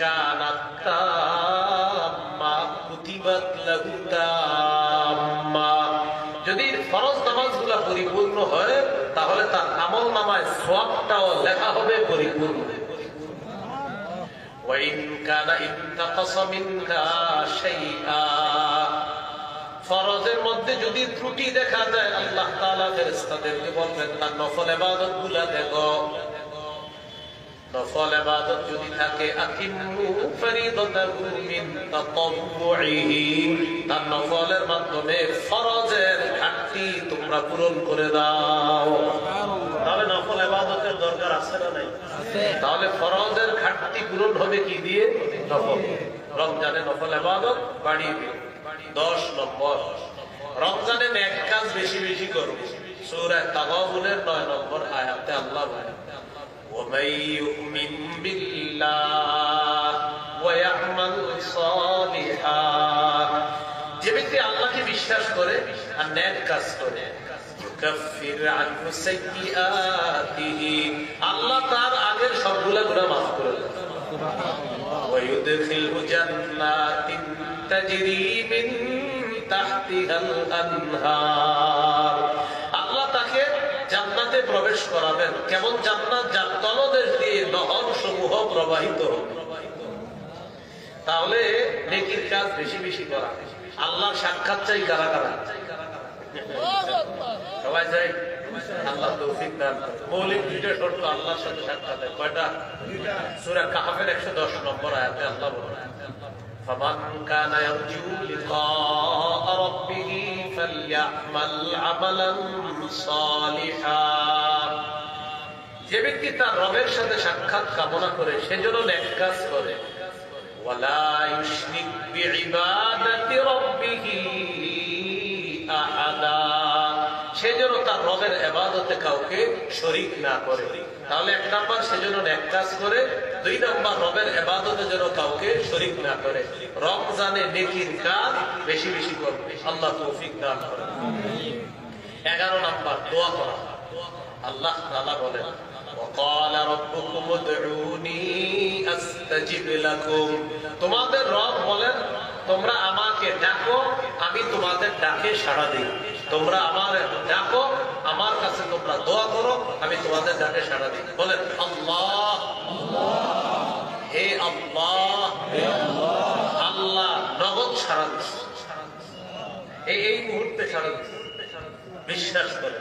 কানাত তাম্মা কুতিবাত লাহু তাম্মা, যদি ফরজ নামাজগুলো পরিপূর্ণ হয় তাহলে তার আমলনামায় সওয়াবটাও লেখা হবে পরিপূর্ণ। ওয়া ইন কানা ইনতাকাসা মিনহা শাইআ, ফরজের মধ্যে যদি ত্রুটি দেখা যায় আল্লাহ তাআলা ফেরেশতাদেরকে বলবেন তার নফল ইবাদতগুলো দেখো, নফল ইবাদত যদি থাকে আকিমু ফরিদাতাহু মিন তাতাওউহি, তার নফলের মাধ্যমে ফরজের ঘাটতি তোমরা পূরণ করে দাও। তাহলে নফল ইবাদতের দরকার আছে না নাই? তাহলে ফরজের ঘাটতি পূরণ হবে কি দিয়ে? নফল। রমজানে নফল ইবাদত বাড়িয়ে দিও। 10 নম্বর, রমজানে নেক কাজ বেশি বেশি করো। সূরা তাগাবুনের 9 নম্বর আয়াতে আল্লাহ বলেন وَمَن يُؤْمِن بِاللَّهِ وَيَعْمَلْ صَالِحًا, যে ব্যক্তি আল্লাহকে বিশ্বাস করে আর নেক কাজ করে, يُكَفِّرْ عَنْهُ سَيِّئَاتِهِ, আল্লাহ তার আগের সবগুলা গুনাহ মাফ করে দেন। وَيُدْخِلْهُ جَنَّاتٍ تَجْرِي مِن تَحْتِهَا الْأَنْهَارُ, আল্লাহ তাকে জান্নাতে প্রবেশ করাবেন। কেমন জান্নাত? যার তলদেশ দিয়ে নহর সমূহ প্রবাহিত হবে। তাহলে নেকির কাজ বেশি বেশি করা। আল্লাহর সাক্ষাৎ চাই কারা কারা? সবাই চাই? আল্লাহ তৌফিক দান করেন। মৌলিক দুইটা শর্ত আল্লাহর সাথে সাক্ষাতের। কয়টা? সূরা কাহফের 110 নম্বর আয়াতে আল্লাহ বলেন فَمَنْ كَانَ يَرْجُو لِقَاءَ رَبِّهِ فَلْيَعْمَلْ عَمَلًا صَالِحًا, যে ব্যক্তি তার রবের সাথে সাক্ষাৎ কামনা করে সেজন্য নেক কাজ করে। وَلَا يُشْرِكْ بِعِبَادَةِ رَبِّهِ أَحَدًا, সেজন্য তার রবের ইবাদতে কাউকে শরীক না করে। তাহলে 1 নাম্বার সেজন্য নেক কাজ করে, 2 নাম্বার রবের ইবাদতে যেন কাউকে শরীক না করে। রমজানে নেকির কাজ বেশি বেশি করবে, আল্লাহ তৌফিক দান করেন। 11 নাম্বার দোয়া করা। আল্লাহ তাআলা বলেন وَقَالَ رَبُّكُمُ ادْعُونِي أَسْتَجِبْ لَكُمْ, তোমাদের রব বলেন তোমরা আমাকে ডাকো আমি তোমাদের ডাকে সাড়া দিই। তোমরা আমার ডাকো, আমার কাছে তোমরা দোয়া করো, আমি তোমাদের ডাকে সাড়া দিই। বলেন আল্লাহ, হে আল্লাহ, আল্লাহ নগদ সাড়া দিচ্ছে, এই মুহূর্তে সাড়া দিচ্ছে। বিশ্বাস করে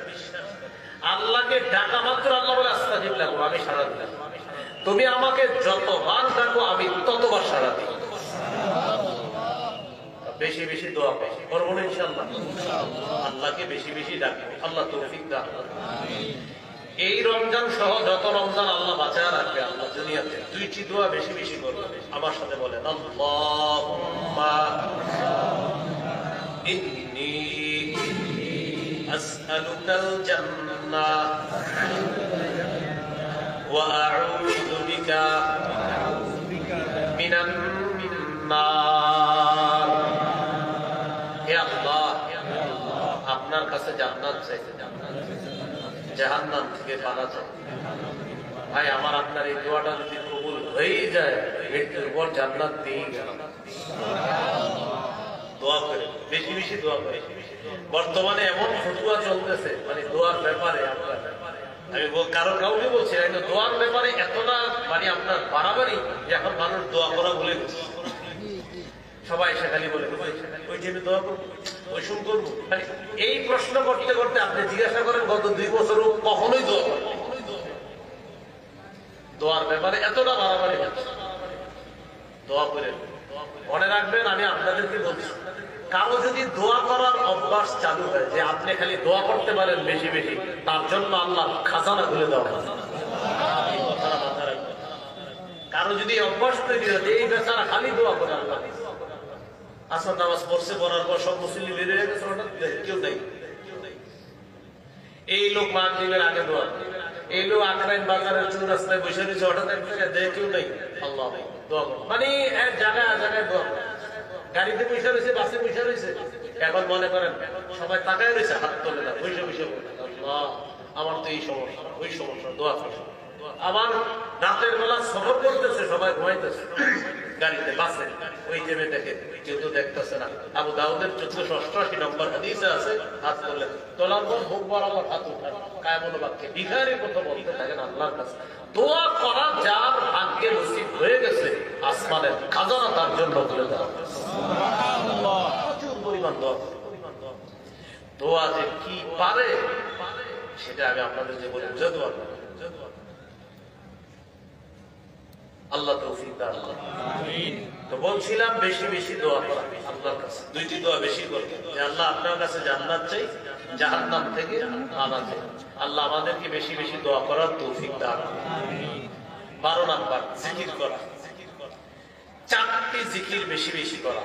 আল্লাহকে ডাকা মাত্র আল্লাহ বলে আস্তাজিব লাকুম, আমি সাড়া দিলাম। তুমি আমাকে যতবার ডাকো আমি ততবার সাড়া দিই। বেশি বেশি দোয়া করবো না ইনশাআল্লাহ। আল্লাহকে বেশি বেশি ডাকবো, আল্লাহ তৌফিক দান করেন। এই রমজান সহ যত রমজান আল্লাহ বাঁচায় রাখবে আল্লাহ দুনিয়াতে, 2টি দোয়া বেশি বেশি করবে। আমার সাথে বলেন আল্লাহুম্মা ইন্নী আসআলুকাল জান্নাহ ওয়া আউযু বিকা মিনান নার। হে আল্লাহ, আপনার কাছে জান্নাত চাই, জাহান্নাম থেকে পানা চাই। ভাই আমার আপনার এই দোয়াটা যদি কবুল হয়ে যায়, মৃত্যুর পর জান্নাত পেয়ে গেল। দোয়া করে বেশি বেশি দোয়া করে। বর্তমানে এমন ফতুয়া চলতেছে মানে দোয়ার ব্যাপারে, আপনার আমি কাউকে বলছি না, দোয়ার ব্যাপারে এতটা মানে আপনার বাড়াবাড়ি যে এখন মানুষ দোয়া করা ভুলে গেছে। সবাই এসে খালি বলে ওই যে দোয়া করবো, ওই শুন করবো। মানে এই প্রশ্ন করতে করতে আপনি জিজ্ঞাসা করেন গত 2 বছরও কখনোই দোয়া করেন। দোয়ার ব্যাপারে এতটা বাড়াবাড়ি হচ্ছে। দোয়া করে মনে রাখবেন, আমি আপনাদেরকে বলছি, কারো যদি দোয়া করার অভ্যাস চালু হয় যে আপনি খালি দোয়া করতে পারেন বেশি বেশি, তার জন্য আল্লাহ খাজানা খুলে দেওয়া হয়। কারো যদি অভ্যাস তৈরি হয় এই বেচারা খালি দোয়া করে, আল্লাহ আসর নামাজ পড়ছে, পড়ার পর সব মুসলিম বেরিয়ে গেছে, কেউ নেই। এই লোক মাগরিবের আগে দোয়া, এই লোক আকরাইন বাজারের চুর রাস্তায় বসে রয়েছে, হঠাৎ কেউ নেই, আল্লাহ দোয়া করে। মানে এক জায়গায় জায়গায় দোয়া করে। গাড়িতে বসে রয়েছে, বাসে বসে রয়েছে, এখন মনে করেন সবাই তাকায় রয়েছে, হাত তোলে না, বসে বসে বলে আল্লাহ আমার তো এই সমস্যা, ওই সমস্যা, দোয়া করে। আমার রাতের বেলা সফর করতেছে, সবাই ঘুমাইতেছে গাড়িতে, বাসে, ওই টেমে দেখে কেউ তো দেখতেছে না। আবু দাউদের 1488 নম্বর হাদিসে আছে, হাত তুললেন, তোলার পর মুখ বরাবর হাত উঠান, কায়মুল বাক্যে ভিখারির কথা বলতে থাকেন আল্লাহর কাছে। দোয়া করা যার ভাগ্যে নসিব হয়ে গেছে, আসমানের খাজানা তার জন্য তুলে দেওয়া সুবহানাল্লাহ। প্রচুর পরিমাণ দোয়া, দোয়া যে কি পারে সেটা আমি আপনাদের যে বলে বুঝাতে পারবো। আল্লাহ তৌফিক দান করুন। তো বলছিলাম বেশি বেশি দোয়া করা আল্লাহর কাছে, দুইটি দোয়া বেশি করবেন যে আল্লাহ আপনার কাছে জান্নাত চাই, জাহান্নাম থেকে আনা চাই। আল্লাহ আমাদেরকে বেশি বেশি দোয়া করার তৌফিক দান করুন। 12 নাম্বার জিকির করা, 4টি জিকির বেশি বেশি করা।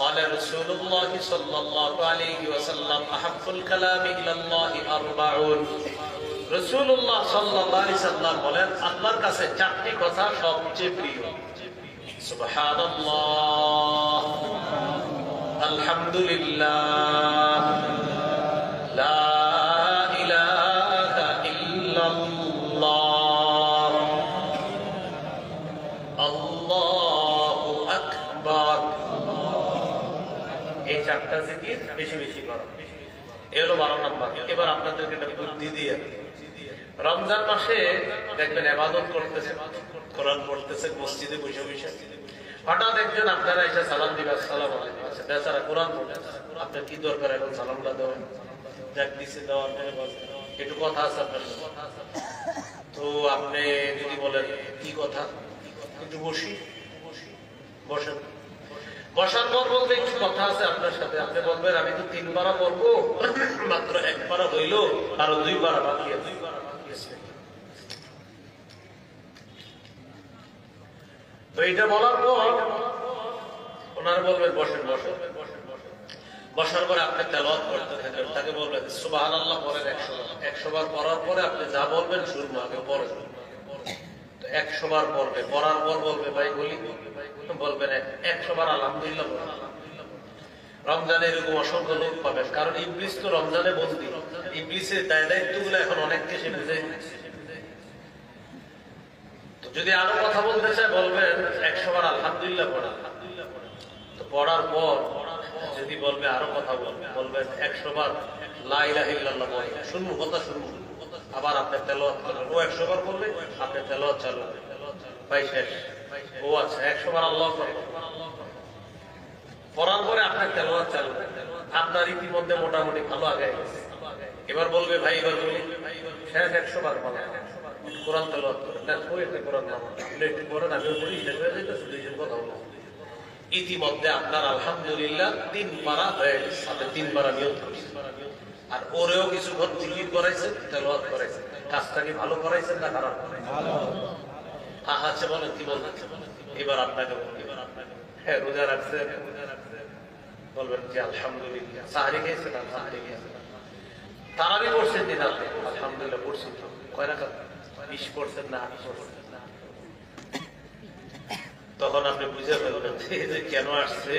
قال رسول الله صلى الله عليه وسلم احب الكلام الى الله 40। রাসূলুল্লাহ সাল্লাল্লাহু আলাইহি সাল্লাম বলেন আল্লাহর কাছে 4টি কথা সবচেয়ে প্রিয়। সুবহানাল্লাহ, আলহামদুলিল্লাহ, লা ইলাহা ইল্লাল্লাহ, আল্লাহু আকবার। এই 4টা জিকির বেশি বেশি করা, এ হলো 12 নাম্বার। এবার আপনাদেরকে একটা বুদ্ধি দিয়ে, রমজান মাসে দেখবেন ইবাদত করতেছে, কোরআন পড়তেছে মসজিদে বসে বসে, হঠাৎ একজন আপনারা এসে সালাম দিবে, আসসালামু আলাইকুম। আচ্ছা বেচারা কোরআন পড়তেছে, আপনার কি দরকার এখন সালামটা দেওয়া? যাক দিছে দেওয়ার পরে একটু কথা আছে আপনার সাথে, তো আপনি যদি বলেন কি কথা, একটু বসি, বসেন। বসার পর বলবে একটু কথা আছে আপনার সাথে, আপনি বলবেন আমি তো 3 পারা পড়বো, মাত্র 1 পারা হইলো, আরো 2 পারা বাকি আছে। তো এটা বলার পর ওনারা বলবেন বসেন বসেন। বসার পরে আপনি তেলাওয়াত করতে থাকেন, তাকে বলবেন সুবহানাল্লাহ পড়েন 100 বার পড়ার পরে আপনি যা বলবেন শুরু আগে পড়েন। তো 100 বার পড়বে, পড়ার পর বলবে ভাই বলি, বলবেন 100 বার আলহামদুলিল্লাহ। রমজানে এরকম অসংখ্য লোক পাবেন, কারণ ইবলিস তো রমজানে বন্দী, ইবলিসের দায়িত্বগুলো এখন অনেককে সে বুঝে গেছে। তো যদি আরো কথা বলতে চায় বলবেন 100 বার আলহামদুলিল্লাহ পড়া। তো পড়ার পর যদি বলবে আরো কথা বলবেন 100 বার লা ইলাহা ইল্লাল্লাহ বলবেন, শুনবো কথা শুনবো। আবার আপনি তেলাওয়াত করবেন, ও 100 বার করবে, আপনি তেলাওয়াত চালু ভাই শেষ। ও আচ্ছা 100 বার আল্লাহু আকবার পড়ার পরে আপনার তেলাওয়াত চালু, আপনার ইতিমধ্যে মোটামুটি ভালো আগে গেছে। এবার বলবে ভাই এবার বলি, শেষ 100 বার বলা কোরআন তেলাওয়াত করেন, না ওই একটা কোরআন নাম একটু পড়েন, আমিও বলি, শেষ হয়ে যাইতেছে, দুইজন কথা বলা। ইতিমধ্যে আপনার আলহামদুলিল্লাহ 3 পারা হয়ে গেছে, আপনি 3 পারা নিয়ত করছেন। আর ওরেও কিছুক্ষণ জিকির করাইছেন, তেলাওয়াত করাইছেন, কাজটা কি ভালো করাইছেন না খারাপ? ভালো। আচ্ছা বলেন কি বলবেন? এবার আপনাকে হ্যাঁ রোজা রাখছেন, বলবেন যে আলহামদুলিল্লাহ। সাহারি খেয়েছেন, আলহামদুলিল্লাহ। তারাবি পড়ছেন দিন রাতে, আলহামদুলিল্লাহ পড়ছি। কয় রাকাত? 20 পড়ছেন না 8 পড়ছেন? তখন আপনি বুঝে ফেলবেন যে কেন আসছে,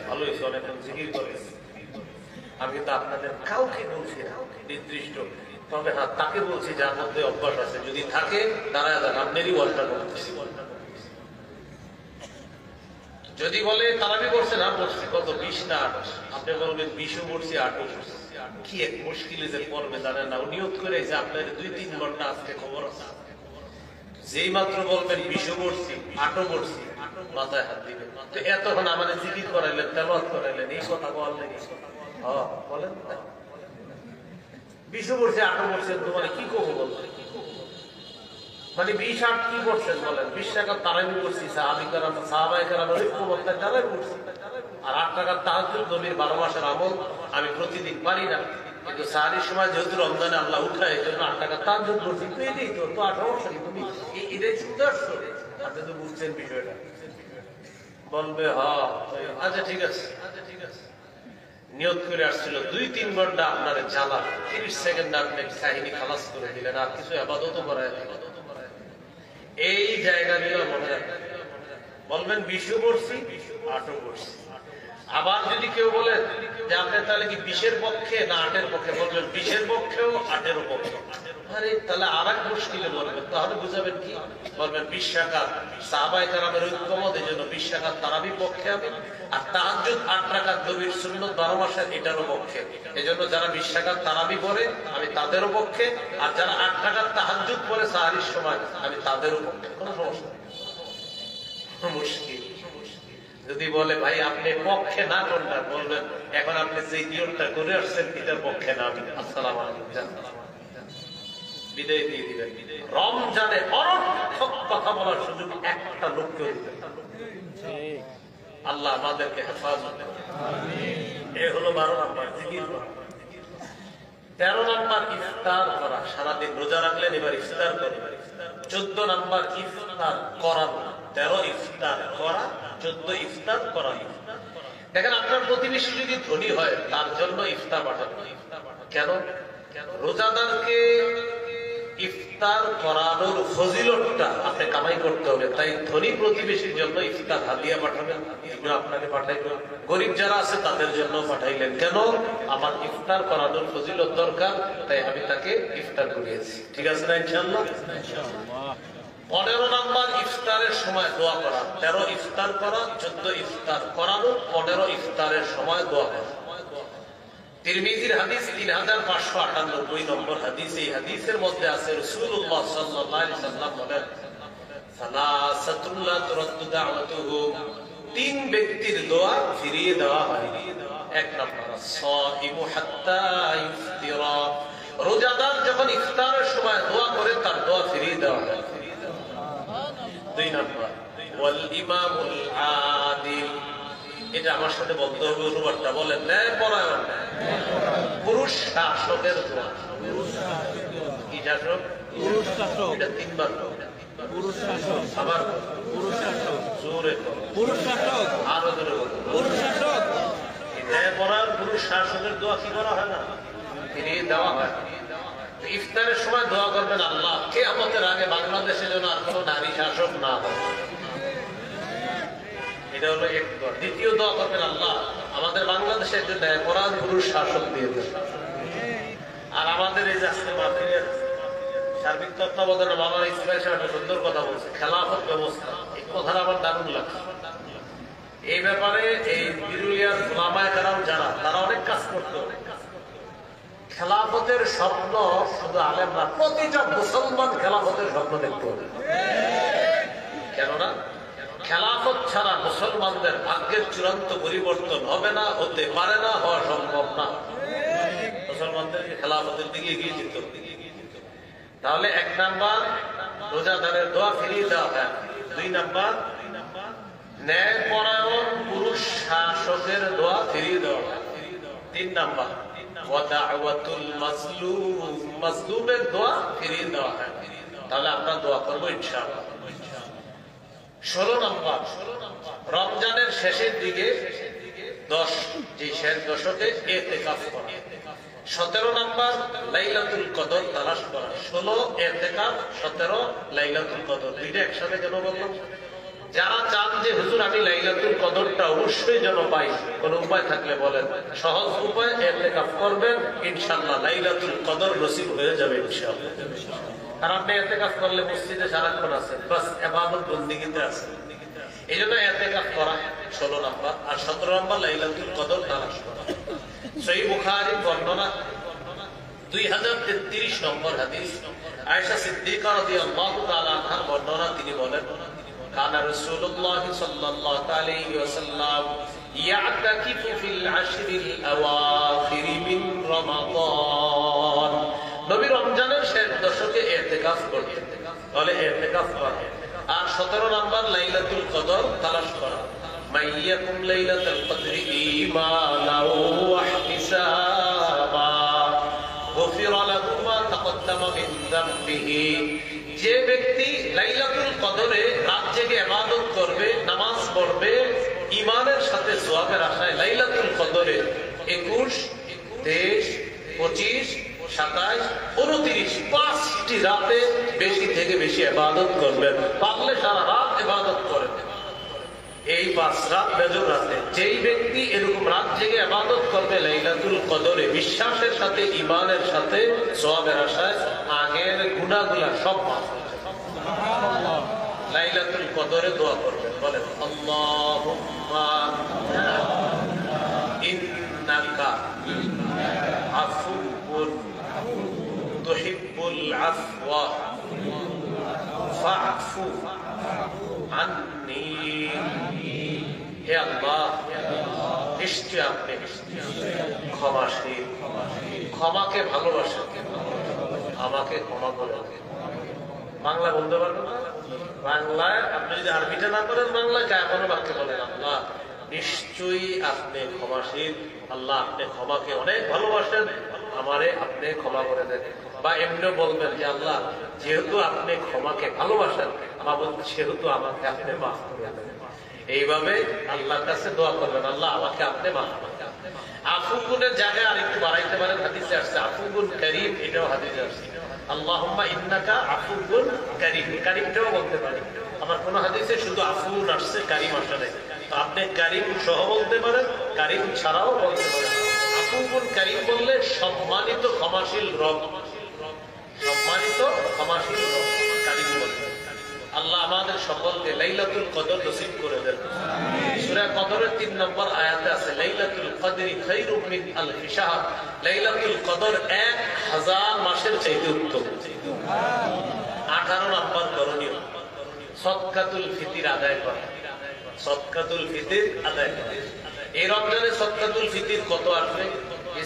ভালো হয়েছে, অনেকক্ষণ জিকির করেছে। আমি কিন্তু আপনাদের কাউকে বলছি না নির্দিষ্ট, তবে হ্যাঁ তাকে বলছি যার মধ্যে অভ্যাস আছে, যদি থাকে দাঁড়ায় যান, আপনারই ওয়াজটা করতেছি। যদি বলে তারাবি করছে না পড়ছি কত 20 না 8, আপনি বলবেন 20ও পড়ছি 8ও পড়ছি। কি এক মুশকিলে যে পড়বে জানেন না, নিয়ত করে যে আপনার 2-3 ঘন্টা আজকে খবর আছে, যেই মাত্র বলবেন 20ও পড়ছি 8ও পড়ছি, মাথায় হাত দিবেন। তো এতক্ষণ আমাদের জিকির করাইলেন, তেলাওয়াত করাইলেন, এই কথা বললেন, হ্যাঁ বলেন 20ও পড়ছি 8ও পড়ছি, তোমার কি করবো বলছেন? মানে 20-8 কি করছেন বলেন? 20 টাকার তারাবি করছি, সাহাবায়ে কেরামের ঐক্যবদ্ধতায় তারাবি করছি, আর 8 টাকার তাহাজ্জুদ নবীর 12 মাসের আমল আমি প্রতিদিন পারি না, কিন্তু সাহারির সময় যেহেতু রমজানে আল্লাহ উঠায়, এই জন্য 8 টাকার তাহাজ্জুদ করছি। তো এটাই তো 18 বছর তুমি এটাই শুনতে আসছো, আপনি তো বুঝছেন বিষয়টা। বলবে হ্যাঁ আচ্ছা ঠিক আছে, নিয়ত করে আসছিল 2-3 ঘন্টা আপনার জ্বালা, 30 সেকেন্ডে আপনি কাহিনী খালাস করে দিলেন, আর কিছু ইবাদতও করায় দিলেন। এই জায়গা নিয়ে মনে রাখবেন, বলবেন 20ও পড়ছি 8ও পড়ছি। আবার যদি কেউ বলেন যে আপনি তাহলে কি 20-এর পক্ষে না 8-এর পক্ষে, বলবেন 20-এর পক্ষেও 8-এরও পক্ষে। আরে তাহলে আর এক মুশকিলে বলবেন, তাহলে বুঝাবেন কি? বলবেন 20 রাকাত সাহাবায়ে কেরামের ঐক্যমত, এই জন্য 20 রাকাত তারাবির পক্ষে আমি, আর তাহাজ্জুদ 8 রাকাত নবীর সুন্নাত 12 মাসের এটারও পক্ষে। এই জন্য যারা 20 রাকাত তারাবি পড়ে আমি তাদেরও পক্ষে, আর যারা 8 রাকাত তাহাজ্জুদ পড়ে সাহারির সময় আমি তাদেরও পক্ষে। কোনো সমস্যা নেই। মুশকিল যদি বলে ভাই আপনি পক্ষে না কোনটা, বলবেন এখন আপনি যে নিয়মটা করে আসছেন এটার পক্ষে না আমি। আসসালামু আলাইকুম, বিদায় দিয়ে দিবেন। রমজানে অনর্থক কথা বলার সুযোগ একটা লোককে দিবেন। আল্লাহ আমাদেরকে হেফাজত করুন। এই হলো 12 নম্বর জিকির করা। 13 নম্বর ইফতার করা, সারাদিন রোজা রাখলেন এবার ইফতার করবেন। 14 নম্বর ইফতার করানো। 13 ইফতার করা, 14 ইফতার করা। দেখেন আপনার প্রতিবেশী যদি ধনী হয় তার জন্য ইফতার পাঠানো। কেন? রোজাদারকে ইফতার করানোর ফজিলতটা আপনি কামাই করতে হবে, তাই ধনী প্রতিবেশীর জন্য ইফতার হাদিয়া পাঠাবেন, এগুলো আপনাকে পাঠাইবেন। গরিব যারা আছে তাদের জন্য পাঠাইলেন। কেন? আমার ইফতার করানোর ফজিলত দরকার, তাই আমি তাকে ইফতার করিয়েছি। ঠিক আছে না ইনশাআল্লাহ? 15 নম্বর ইফতারের সময় দোয়া করা। 13 ইফতার করা, 14 ইফতার করানো, 15 ইফতারের সময় দোয়া করা। তিরমিজির হাদিস 3598 নম্বর হাদিস। এই হাদিসের মধ্যে আছে রাসূলুল্লাহ সাল্লাল্লাহু আলাইহি সাল্লাম বলেন, সালাসাতুন লা তুরাদ্দু দাওয়াতুহুম, 3 ব্যক্তির দোয়া ফিরিয়ে দেওয়া হয়। 1 নম্বর সাইমু হাত্তা ইফতিরা, রোজাদার যখন ইফতারের সময় দোয়া করে তার দোয়া ফিরিয়ে দেওয়া হয়। 2 নম্বর ওয়াল ইমামুল আদিল, এটা আমার সাথে বলতে হবে অনুবাদটা বলেন। ন্যায় পরায়ণ পুরুষ শাসকের দোয়া। কি শাসক? পুরুষ শাসক। এটা 3 বার পুরুষ শাসক। আবার পুরুষ শাসক। জোরে পুরুষ শাসক। আরো জোরে পুরুষ শাসক। ন্যায় পরায়ণ পুরুষ শাসকের দোয়া কি করা হয় না? ফিরিয়ে দেওয়া হয়। ইফতারের সময় দোয়া করবেন, আল্লাহ কিয়ামতের আগে বাংলাদেশে যেন আর কোনো নারী শাসক না হয়। এটা হলো এক দোয়া। দ্বিতীয় দোয়া করবেন, আল্লাহ আমাদের বাংলাদেশের জন্য পরাণ পুরুষ শাসক দিয়ে দেন। আর আমাদের এই যে আজকে মাহফিলের সার্বিক তত্ত্বাবধানে মাওলানা ইসমাইল সাহেব একটা সুন্দর কথা বলছে, খেলাফত ব্যবস্থা। এই কথাটা আমার দারুণ লাগছে। এই ব্যাপারে এই বিরুলিয়ার উলামায়ে কেরাম যারা, তারা অনেক কাজ করতো। খেলাফতের স্বপ্ন শুধু আলেমরা, প্রতিটা মুসলমান খেলাফতের স্বপ্ন দেখতে হবে। কেননা খেলাফত ছাড়া মুসলমানদের ভাগ্যের চূড়ান্ত পরিবর্তন হবে না, হতে পারে না, হওয়া সম্ভব না। মুসলমানদেরকে খেলাফতের দিকে এগিয়ে যেতে হবে। তাহলে 1 নাম্বার রোজাদারের দোয়া ফিরিয়ে দেওয়া হয়। 2 নাম্বার ন্যায় পরায়ণ পুরুষ শাসকের দোয়া ফিরিয়ে দেওয়া হয়। 3 নাম্বার ওয়াদাওয়াতুল মাজলুম, মাজলুমের দোয়া ফিরিয়ে দেওয়া হয়। তাহলে আমরা দোয়া করবো ইনশাআল্লাহ। 16 নম্বর রমজানের শেষের দিকে 10 যে শেষ দশকে ইতিকাফ করা। 17 নম্বর লাইলাতুল কদর তালাশ করা। 16 ইতিকাফ, 17 লাইলাতুল কদর। দুইটা একসাথে কেন বললাম? যারা চান যে হুজুর আমি লাইলাতুল কদরটা অবশ্যই যেন পাই, কোন উপায় থাকলে বলেন। সহজ উপায়, ইতিকাফ করবেন, ইনশাআল্লাহ লাইলাতুল কদর নসিব হয়ে যাবে ইনশাআল্লাহ। আর আপনি ইতিকাফ করলে মসজিদে সারাক্ষণ আছেন, বাস ইবাদত বন্দেগীতে আছেন। এই জন্য ইতিকাফ করা 16 নম্বর। আর 17 নম্বর লাইলাতুল কদর তালাশ করা। সহিহ বুখারী বর্ণনা 2033 নম্বর হাদিস, আয়েশা সিদ্দিকা রাদিয়াল্লাহু তাআলা আনহা বর্ণনা, তিনি বলেন, কানা রাসূলুল্লাহ সাল্লাল্লাহু আলাইহি ওয়াসাল্লাম ইয়াতাকিফু ফিল আশরিল আওয়াখির মিন রমাদান, নবী রমজানের শেষ দশকে ইতিকাফ করতেন। তাহলে ইতিকাফ করা। আর 17 নম্বর লাইলাতুল কদর তালাশ করা। মাইয়াকুম লাইলাতুল কদরি ঈমানাও ওয়া ইহতিসাবা গফিরা লাহু মা তাকদ্দামা মিন যামবিহি, যে ব্যক্তি লাইলাতুল কদরে রাত জেগে ইবাদত করবে, নামাজ পড়বে, ঈমানের সাথে সওয়াবের আশায় লাইলাতুল কদরে 21, 23, 25, 27, 29 5টি রাতে বেশি থেকে বেশি ইবাদত করবেন। পারলে সারা রাত ইবাদত করেন। এই 5 রাত বেজর রাতে যেই ব্যক্তি এরকম রাত জেগে ইবাদত করবে লাইলাতুল কদরে বিশ্বাসের সাথে ঈমানের সাথে সওয়াবের আশায় আগের গুনাহগুলো সব মাফ হয়ে যাবে। সুবহানাল্লাহ। লাইলাতুল কদরে দোয়া করবেন, বলেন আল্লাহুম্মা ইন্নাকা আফুউন তুহিব্বুল আফওয়া ফা'ফু আন্নী। হে আল্লাহ, নিশ্চয় আপনি ক্ষমাশীল, ক্ষমাকে ভালোবাসেন, আমাকে ক্ষমা করে দেন। বাংলা বলতে পারবেন না? বাংলায় আপনি যদি আরবিটা না করেন, বাংলায় কোনো বাক্যে বলেন আল্লাহ নিশ্চয়ই আপনি ক্ষমাশীল, আল্লাহ আপনি ক্ষমাকে অনেক ভালোবাসেন, আমারে আপনি ক্ষমা করে দেন। বা এমনিও বলবেন যে আল্লাহ যেহেতু আপনি ক্ষমাকে ভালোবাসেন, সেহেতু আমাকে আপনি মাফ করে দেন। এইভাবে আল্লাহর কাছে দোয়া করবেন, আল্লাহ আমাকে আপনি মাফ করে দেন। আফুগুনের জায়গায় আরেকটু বাড়াইতে পারেন, হাদিসে আসছে আফুগুন করিম, এটাও হাদিসে আসছে আল্লাহুম্মা ইন্নাকা আফুগুন করিম, করিমটাও বলতে পারেন। আমার কোন হাদিসে শুধু আফুন আসছে, কারিম আসে নাই। তো আপনি কারিম সহ বলতে পারেন, কারিম ছাড়াও বলতে পারেন। আফুগুন করিম বললে সম্মানিত ক্ষমাশীল রব, সম্মানিত ক্ষমাশীল রব কারিম বলতে। আল্লাহ আমাদের সকলকে লাইলাতুল কদর নসিব করে দেন। সূরা কদরের 3 নম্বর আয়াতে আছে লাইলাতুল কদরি খায়রুম মিন আলফি শাহর, লাইলাতুল কদর 1000 মাসের চাইতে উত্তম। 18 নম্বর করণীয় সদকাতুল ফিতর আদায় করা, সদকাতুল ফিতর আদায় করা। এই রমজানে সদকাতুল ফিতর কত আসবে?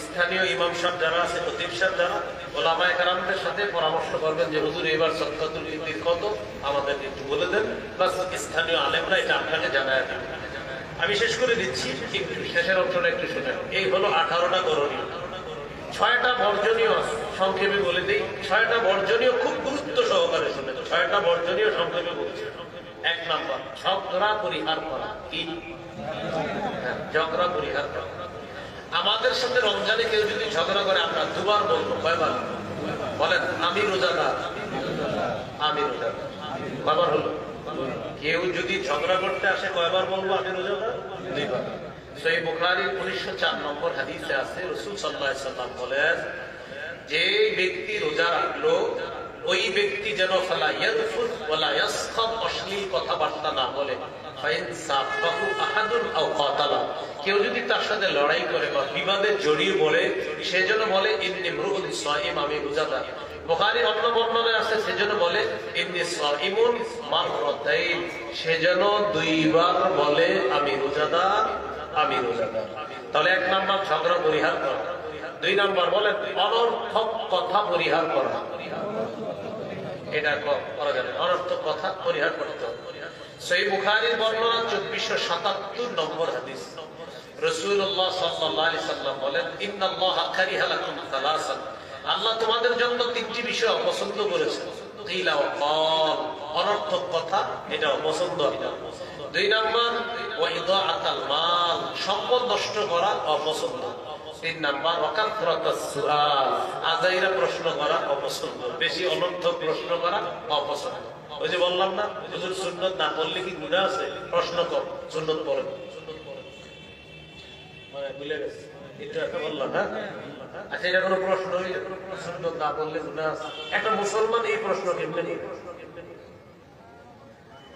স্থানীয় ইমাম সাহেব যারা আছে, খতিব সাহেব যারা, ওলামায়ে কেরামদের সাথে পরামর্শ করবেন যে হুজুর এবার সদকাতুল ফিতর কত, আমাদেরকে একটু বলে দেন, প্লাস স্থানীয় আলেমরা এটা আপনাকে জানায় দেন। আমি শেষ করে দিচ্ছি, একটু শেষের অংশটা একটু শুনেন। এই হলো 18টা করণীয়। 6টা বর্জনীয় আছে, সংক্ষেপে বলে দিই। 6টা বর্জনীয় খুব গুরুত্ব সহকারে শুনেন। 6টা বর্জনীয় সংক্ষেপে বলছি। 1 নম্বর ঝগড়া পরিহার করা। কি? ঝগড়া পরিহার করা। আমাদের সাথে রমজানে কেউ যদি ঝগড়া করে, আমরা দুবার বলবো। কয়বার বলেন? আমি রোজাদার, আমি রোজাদার। কয়বার হলো? কেউ যদি ঝগড়া করতে আসে কয়বার বলবো আমি রোজাদার? 2বার। সহিহ বুখারী 1904 নম্বর হাদিসে আছে রাসূল সাল্লাল্লাহু আলাইহি সাল্লাম বলেন, যে ব্যক্তি রোজা রাখলো ওই ব্যক্তি যেন ফালা ইয়ারফুস ওয়ালা ইয়াসখাব, অশ্লীল কথাবার্তা না বলে। ফাইন সাবাহু আহাদুন আও কাতালা, কেউ যদি তার সাথে লড়াই করে বা বিবাদে জড়িয়ে পড়ে, সেজন্য বলে ইন্নী মুরউন সাইম, আমি রোজাদার। বুখারীর অন্য বর্ণনায় আছে সেজন্য বলে ইন্নী সাইমুন মাররাতাইন, সেজন্য 2বার বলে আমি রোজাদার, আমি রোজাদার। তাহলে 1 নম্বর ঝগড়া পরিহার করা। 2 নম্বর বলেন অনর্থক কথা পরিহার করা। এটা করা যাবে, অনর্থক কথা পরিহার করতে হবে। সহিহ বুখারীর বর্ণনা 2477 নম্বর হাদিস, রাসূলুল্লাহ সাল্লাল্লাহু আলাইহি সাল্লাম বলেন ইন্নাল্লাহা কারিহা লাকুম সালাসান, আল্লাহ তোমাদের জন্য 3টি বিষয় অপছন্দ করেছেন। কিলা ওয়া ক্বাল, অনর্থক কথা, এটা অপছন্দ আল্লাহ। 2 নম্বর ওয়া ইদাআতাল মাল, সম্পদ নষ্ট করা অপছন্দ। 3 নম্বর ওয়াকাথরাতাস সুআল, আজাইরা প্রশ্ন করা অপছন্দ, বেশি অনর্থক প্রশ্ন করা অপছন্দ। ওই যে বললাম না হুজুর সুন্নাত না পড়লে কি গুনাহ আছে? প্রশ্ন কর, সুন্নাত পড়েন, মানে ভুলে গেছে এটা একটা বললাম না। আচ্ছা, এটা কোনো প্রশ্ন? সুন্নাত না পড়লে গুনাহ আছে? একটা মুসলমান এই প্রশ্ন কেমনে নিয়ে?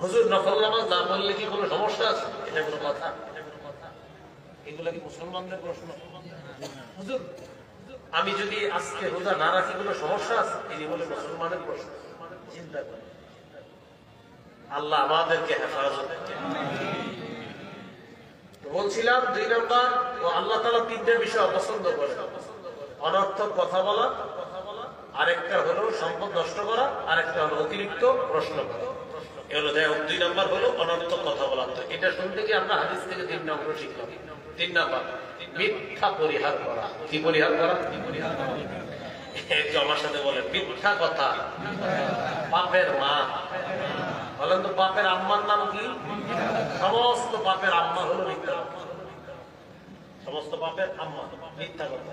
হুজুর নফল নামাজ না পড়লে কি কোনো সমস্যা আছে? এটা কোনো কথা? এগুলা কি মুসলমানদের প্রশ্ন? হুজুর আমি যদি আজকে রোজা না রাখি কোনো সমস্যা আছে? এই বলে মুসলমানের প্রশ্ন। চিন্তা করেন। আল্লাহ আমাদেরকে হেফাজত করেন। বলছিলাম 2 নম্বর, ও আল্লাহ তাআলা 3টা বিষয় অপছন্দ করেন। অনর্থক কথা বলা, আরেকটা হলো সম্পদ নষ্ট করা, আরেকটা হলো অতিরিক্ত প্রশ্ন করা। এগুলো যাই হোক, 2 নম্বর হলো অনর্থক কথা বলা। তো এটা শুনতে কি আমরা হাদিস থেকে 3 নম্বর শিখলাম। 3 নম্বর মিথ্যা পরিহার করা। কি পরিহার করা? একটু আমার সাথে বলেন, মিথ্যা কথা পাপের মা। বলেন তো, পাপের আম্মার নাম কি? সমস্ত পাপের আম্মা হলো মিথ্যা কথা। সমস্ত পাপের আম্মা মিথ্যা কথা।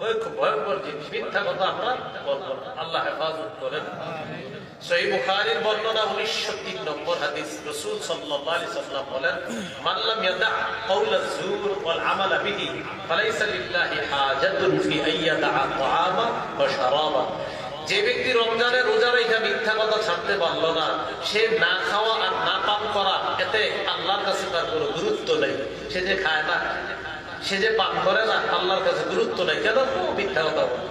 ওই খুব ভয়ঙ্কর জিনিস। মিথ্যা কথা আমরা বলবো না, আল্লাহ হেফাজত করেন। সহিহ বুখারীর বর্ণনা 1903 নম্বর হাদিস, রাসূল সাল্লাল্লাহু আলাইহি সাল্লাম বলেন, মান লাম ইয়াদা কাওলা যুর ওয়াল আমালা বিহি ফালাইসা লিল্লাহি হাজাতুন ফি আইয়াদা তাআমা ওয়া শারাবা। যে ব্যক্তি রমজানে রোজা রেখে মিথ্যা কথা ছাড়তে পারলো না, সে না খাওয়া আর না পান করা, এতে আল্লাহর কাছে তার কোনো গুরুত্ব নেই। সে যে খায় না, সে যে পান করে না, আল্লাহর কাছে গুরুত্ব নেই। কেন? মিথ্যা কথা বলে।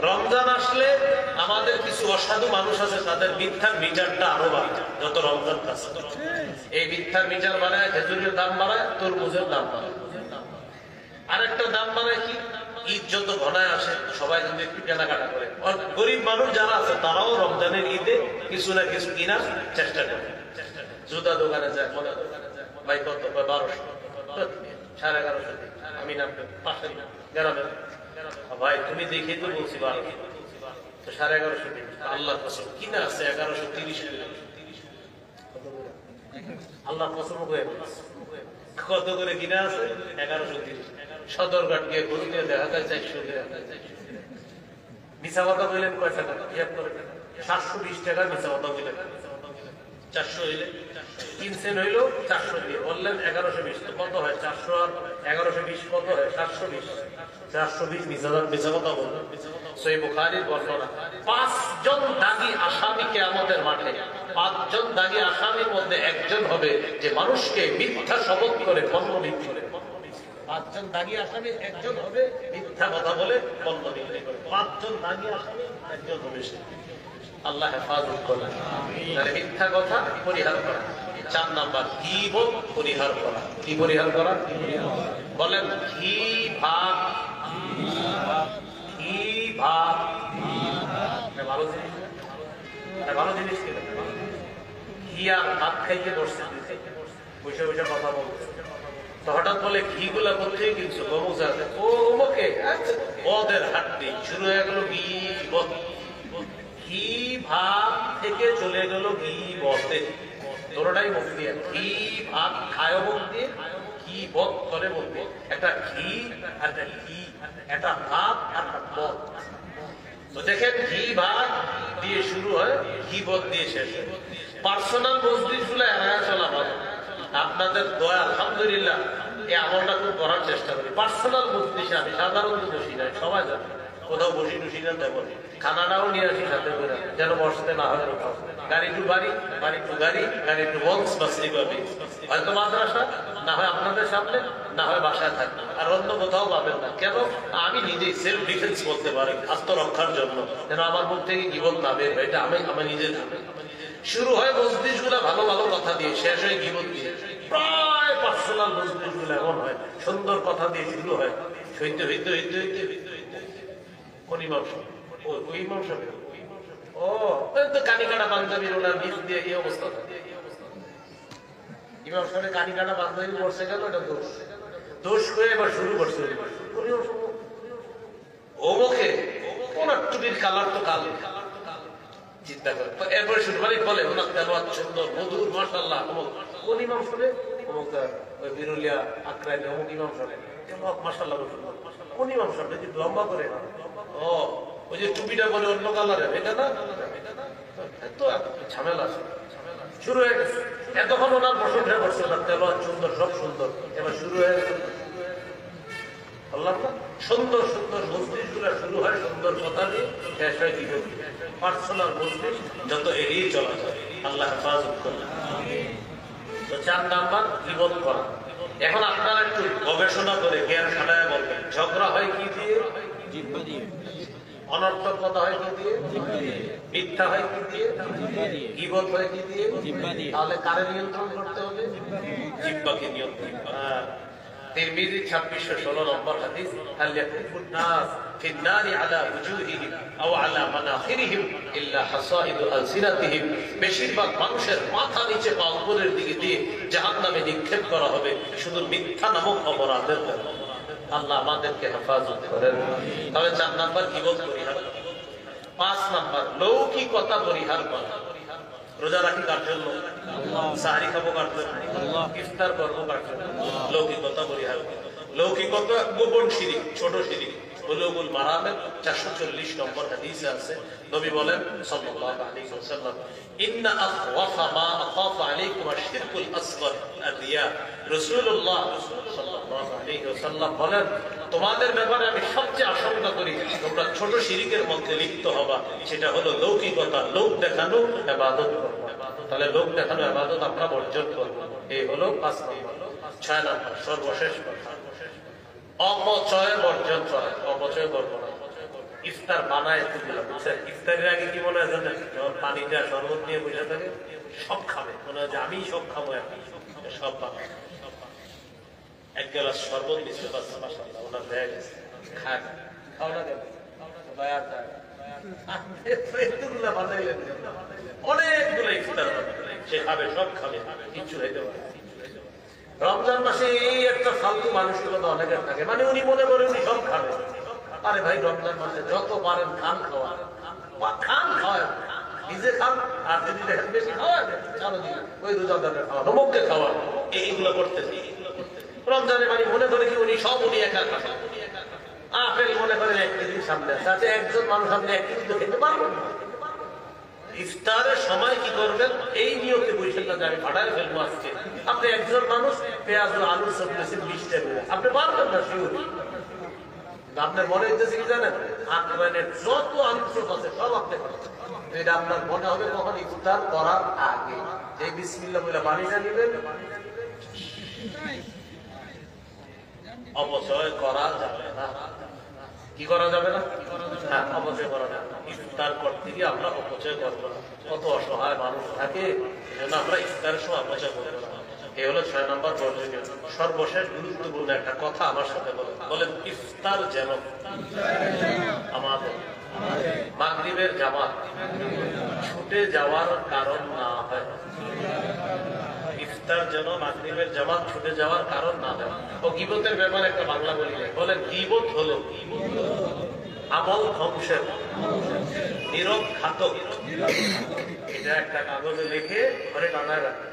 রমজান আসলে আমাদের কিছু অসাধু মানুষ আছে, তাদের মিথ্যার মিটারটা আরো বাড়ে যত রমজান কাছে। এই মিথ্যার মিটার বাড়ায় খেজুরের দাম বাড়ায়, তরমুজের দাম বাড়ায়। আরেকটা দাম বাড়ায় কি, ঈদ যত ঘনায় আসে সবাই যদি একটু কেনাকাটা করে, গরিব মানুষ যারা আছে তারাও রমজানের ঈদে কিছু না কিছু কেনার চেষ্টা করে। জুতা দোকানে যায়, ভাই কত, 1200, 1150, আমি নাম পাশের গ্রামে, ভাই তুমি দেখে তো বলছি 1200, তো 1150 দিন। আল্লাহর কসম কিনা আছে 1130 টাকা। আল্লাহ কসম হয়ে কত করে কিনা আছে? 1130। সদরঘাট গিয়ে গরু দিয়ে দেখা যায় 400 টাকা। মিছা কথা বললেন কয় টাকা? 720 টাকা মিছা কথা বললেন। 400 হইলে কিনছেন হইলো 400 দিয়ে, বললেন 1120, তো কত হয়? 400 আর 1120 কত হয়? 720। 420 মিছা কথা বললেন। সহিহ বুখারীর বর্ণনা, 5 জন দাগী আসামি কিয়ামতের মাঠে, 5 জন দাগী আসামির মধ্যে একজন হবে যে মানুষকে মিথ্যা শপথ করে পণ্য বিক্রি করে। 5 জন দাগী আসামি একজন হবে মিথ্যা কথা বলে পণ্য বিক্রি করে। 5 জন দাগী আসামি একজন হবে সে। আল্লাহ হেফাজত করেন। তাহলে মিথ্যা কথা পরিহার করা। 4 নাম্বার, গীবত পরিহার করা। কি পরিহার করা? বলেন, ঘি ভাত। ঘি ভাত ভালো জিনিস, ভালো জিনিস কিনা? ঘি আর ভাত খাইতে বসছে, বসে বসে কথা বলছে, তো হঠাৎ বলে ঘি গুলা কোথায় কিনছো? অমুকে, ওদের হাড্ডি। শুরু হয়ে গেল গীবত। ঘি ভাত থেকে চলে গেল গীবতে। তোরটাই মুখ দিয়ে ঘি ভাত খায় মুখ দিয়ে, ঘি বত করে মুখ দিয়ে। একটা ঘি আর একটা ঘি, একটা ভাত আর একটা বত। তো দেখেন, ঘি ভাত দিয়ে শুরু হয়, ঘি বত দিয়ে শেষ হয়। পার্সোনাল মসজিদ গুলো এড়ায় চলা ভালো। আপনাদের দয়া, আলহামদুলিল্লাহ, এই আমলটা খুব করার চেষ্টা করি। পার্সোনাল মসজিদে আমি সাধারণত বসি না, সবাই জানে। কোথাও বসি টুসি না, তেমন খানাটাও নিয়ে আসি সাথে করে, যেন বসতে না হয় কোথাও। গাড়ি টু বাড়ি, বাড়ি টু গাড়ি, গাড়ি টু বক্স, হয়তো মাদ্রাসা, না হয় আপনাদের সামনে, না হয় বাসায় থাকবে, আর অন্য কোথাও পাবেন না। কেন? আমি নিজেই সেলফ ডিফেন্স করতে পারি, আত্মরক্ষার জন্য, যেন আমার মুখ থেকে গীবত না বের হয়। এটা আমি নিজে জানি। শুরু হয় মসজিদ গুলা ভালো ভালো কথা দিয়ে, শেষ হয় গীবত দিয়ে। প্রায় পার্সোনাল মসজিদ গুলো এমন হয়, সুন্দর কথা দিয়ে শুরু হয়, হইতে হইতে হইতে হইতে কোন ইমাম সাহেব, ওই ইমাম সাহেব, ও তো কানি কাটা পাঞ্জাবির ওনার নিচ দিয়ে এই অবস্থা। ইমাম সাহেব কানি কাটা পাঞ্জাবি পড়ছে গেল, এটা দোষ। দোষ করে এবার শুরু করছে অমুকে, ওনার টুপির কালার তো কালো। চিন্তা করে এরপরে শুরু মানে বলে ওনার তেলাওয়াত সুন্দর, মধুর, মাশাআল্লাহ। কোন ইমাম সাহেব? অমুক ওই বিরুলিয়া আক্রাইল অমুক ইমাম সাহেব, তেলাওয়াত মাশাআল্লাহ। কোন ইমাম সাহেব? যদি লম্বা করে, ও ওই যে টুপিটা বলে অন্য কালারের, এটা না? এত ঝামেলা শুরু হয়ে গেছে। এতক্ষণ ওনার প্রশংসা করছে, ওনার তেলাওয়াত সুন্দর, সব সুন্দর। এবার শুরু হয়ে গেছে আল্লাহ সুন্দর সুন্দর মসজিদ গুলা শুরু হয় সুন্দর কথা দিয়ে, শেষ হয় গীবত। পার্সোনাল মসজিদ যত এড়িয়ে চলা যায়, আল্লাহ হেফাজত করে। তো 4 নাম্বার, গীবত করা। এখন আপনারা একটু গবেষণা করে জ্ঞান খাটায় বলবেন, ঝগড়া হয় কি দিয়ে? জিহ্বা দিয়ে। অনর্থক কথা হয় কি দিয়ে? জিহ্বা দিয়ে। মিথ্যা হয় কি দিয়ে? জিহ্বা দিয়ে। গীবত হয় কি দিয়ে? জিহ্বা দিয়ে। তাহলে কারে নিয়ন্ত্রণ করতে হবে? জিহ্বাকে নিয়ন্ত্রণ। তিরমিজি 2616 নম্বর হাদিস, হাল ইয়াকুফুন নাস ফিন নারি আলা ওজুহিহিম আও আলা মানাখিরিহিম ইল্লা হাসাইদু আলসিনাতিহিম। বেশিরভাগ মানুষের মাথা নিচে পা উপরের দিকে দিয়ে জাহান্নামে নিক্ষেপ করা হবে শুধু মিথ্যা নামক অপরাধের কারণে। আল্লাহ আমাদেরকে হেফাজত করেন। তাহলে 4 নাম্বার গীবত পরিহার। 5 নাম্বার, লৌকিকতা পরিহার করা। রোজা রাখি কার জন্য? সাহারি খাবো কার জন্য? ইফতার করবো কার জন্য? লৌকিকতা পরিহার। লৌকিকতা গোপন শিরিক, ছোট শিরিক। বুলুগুল মারামের 440 নম্বর হাদিসে আছে, নবী বলেন সাল্লাল্লাহু আলাইহি ওয়াসাল্লাম, ইন্না আখওয়াফা মা আখাফু আলাইকুম আশ-শিরকুল আসগর আর-রিয়া। রাসূলুল্লাহ সাল্লাল্লাহু আলাইহি ওয়াসাল্লাম বলেন, তোমাদের ব্যাপারে আমি সবচেয়ে আশঙ্কা করি তোমরা ছোট শিরকের মধ্যে লিপ্ত হবা, সেটা হলো লৌকিকতা, লোক দেখানো ইবাদত করবা। তাহলে লোক দেখানো ইবাদত আমরা বর্জন করব। এই হলো 5 নম্বর। 6 নম্বর সর্বশেষ কথা, অপচয় বর্জন করা। অপচয় করব না। ইফতার বানায় বুঝছেন, ইফতারের আগে কি মনে হয় জানেন, যখন পানিটা শরবত নিয়ে বসে থাকে সব খাবে, মনে হয় যে আমি সব খাবো, সব পাবে। এক গ্লাস শরবত দিচ্ছে মাশাআল্লাহ, ওনার দেয়া গেছে, খায় খাও না কেন অনেকগুলো ইফতার সে খাবে, সব খাবে, কিছু হইতে পারে। রমজান মাসে এই একটা ফালতু মানসিকতা অনেকের থাকে, মানে উনি মনে করে উনি সব খাবে। আরে ভাই, রমজান মাসে যত পারেন খান খাওয়া, খান খাওয়া, নিজে খান, আর যদি দেখেন বেশি খাওয়া চালো দিন ওই রোজাদারের খাওয়া, নমককে খাওয়া, এইগুলো করতেছি। রমজানে মানে মনে করে কি উনি সব উনি একা খাবে। আপেল মনে করেন 1 কেজি সামনে আছে, আচ্ছা একজন মানুষ আপনি 1 কেজি তো খেতে পারবেন না। ইফতারের সময় কি করবেন, এই নিয়তে বসেন না যে আমি ফাটায় ফেলবো আজকে। আপনি একজন মানুষ পেঁয়াজ আলুর সবজি 20 টাকা, আপনি পারবেন না শিওর। আপনার মনে হইতেছে কি জানেন, আক্রানের যত আলুর সব আছে সব আপনি খাচ্ছেন। এটা আপনার মনে হবে কখন, ইফতার করার আগে। এই বিসমিল্লাহ বলে পানিটা নেবেন। অপচয় করা যাবে না। কি করা যাবে না? হ্যাঁ, অপচয় করা যাবে না। ইফতার করতে গিয়ে আমরা অপচয় করবো না। কত অসহায় মানুষ থাকে, এজন্য আমরা ইফতারের সময় অপচয় করবো না। এই হলো 6 নম্বর বর্জনীয়। সর্বশেষ গুরুত্বপূর্ণ একটা কথা আমার সাথে বলেন, ইফতার যেন আমাদের মাগরিবের জামাত ছুটে যাওয়ার কারণ না হয়। ইফতার যেন মাগরিবের জামাত ছুটে যাওয়ার কারণ না হয়। ও গীবতের ব্যাপারে একটা বাংলা বলি বলেন, গীবত হলো আমল ধ্বংসের নীরব ঘাতক। এটা একটা কাগজে লিখে ঘরে টানায় রাখে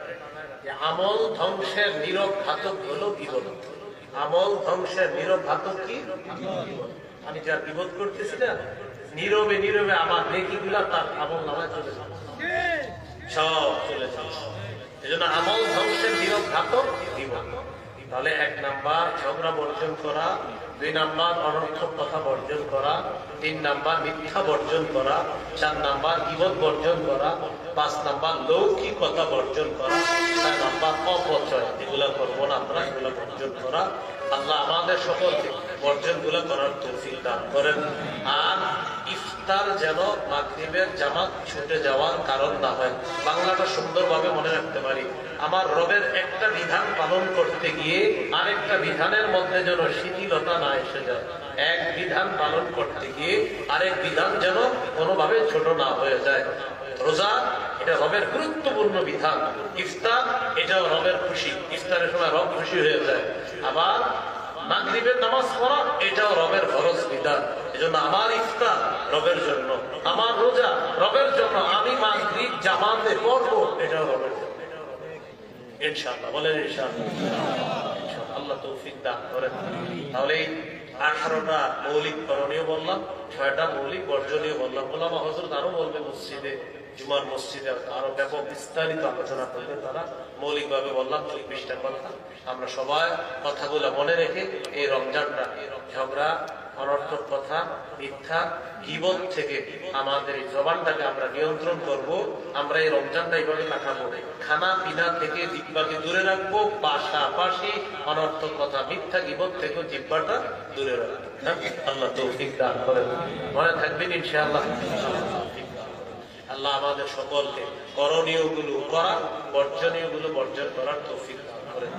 যে আমল ধ্বংসের নীরব ঘাতক হলো গীবত। আমল ধ্বংসের নীরব ঘাতক কি? আমি যা গীবত করতেছি না, নীরবে নীরবে আমার নেকিগুলা তার আমল নামায় চলে যাচ্ছে, সব চলে যাচ্ছে। এই জন্য আমল ধ্বংসের নীরব ঘাতক গীবত। তাহলে 1 নাম্বার ঝগড়া বর্জন করা, 2 নাম্বার অনর্থক কথা বর্জন করা, 3 নাম্বার মিথ্যা বর্জন করা, 4 নাম্বার গীবত বর্জন করা, 5 নাম্বার লৌকিকতা বর্জন করা, 6 নাম্বার অপচয়। এগুলা করবো না আমরা, এগুলা বর্জন করা। আল্লাহ আমাদের সকলকে বর্জনগুলো করার তৌফিক দান করেন। আর ইফতার যেন মাগরিবের জামাত ছুটে যাওয়ার কারণ না হয়। বাংলাটা সুন্দরভাবে মনে রাখতে পারি, আমার রবের একটা বিধান পালন করতে গিয়ে আরেকটা বিধানের মধ্যে যেন শিথিলতা না এসে যায়। এক বিধান পালন করতে গিয়ে আরেক বিধান যেন কোনোভাবে ছোট না হয়ে যায়। রোজা এটা রবের গুরুত্বপূর্ণ বিধান, ইফতার এটাও রবের খুশি, ইফতারের সময় রব খুশি হয়ে যায়। আবার মাগরিবের নামাজ পড়া এটাও রবের ফরজ বিধান। এজন্য আমার ইফতার রবের জন্য, আমার রোজা রবের জন্য, আমি মাগরিব জামাতে পড়বো এটাও রবের জন্য। ইনশাআল্লাহ বলেন ইনশাআল্লাহ। আল্লাহ তৌফিক দান করেন। তাহলে 18টা মৌলিক করণীয় বললাম, 6টা মৌলিক বর্জনীয় বললাম। ওলামা হযরত আরো বলবে, মসজিদে জুমার মসজিদে আরো ব্যাপক বিস্তারিত আলোচনা করবে তারা। মৌলিকভাবে বললাম 24টা কথা। আমরা সবাই কথাগুলো মনে রেখে এই রমজানটা ঝগড়া, অনর্থক কথা, মিথ্যা, গীবত থেকে আমাদের এই জবানটাকে আমরা নিয়ন্ত্রণ করব। আমরা এই রমজানটা এইভাবে কাটাবো, খানা পিনা থেকে জিহ্বাকে দূরে রাখবো, পাশাপাশি অনর্থক কথা, মিথ্যা, গীবত থেকে জিহ্বাটা দূরে রাখবো। আল্লাহ তৌফিক দান করেন। মনে থাকবেন ইনশাআল্লাহ। আল্লাহ আমাদের সকলকে করণীয় গুলো করা, বর্জনীয় গুলো বর্জন করার তৌফিক দান করেন।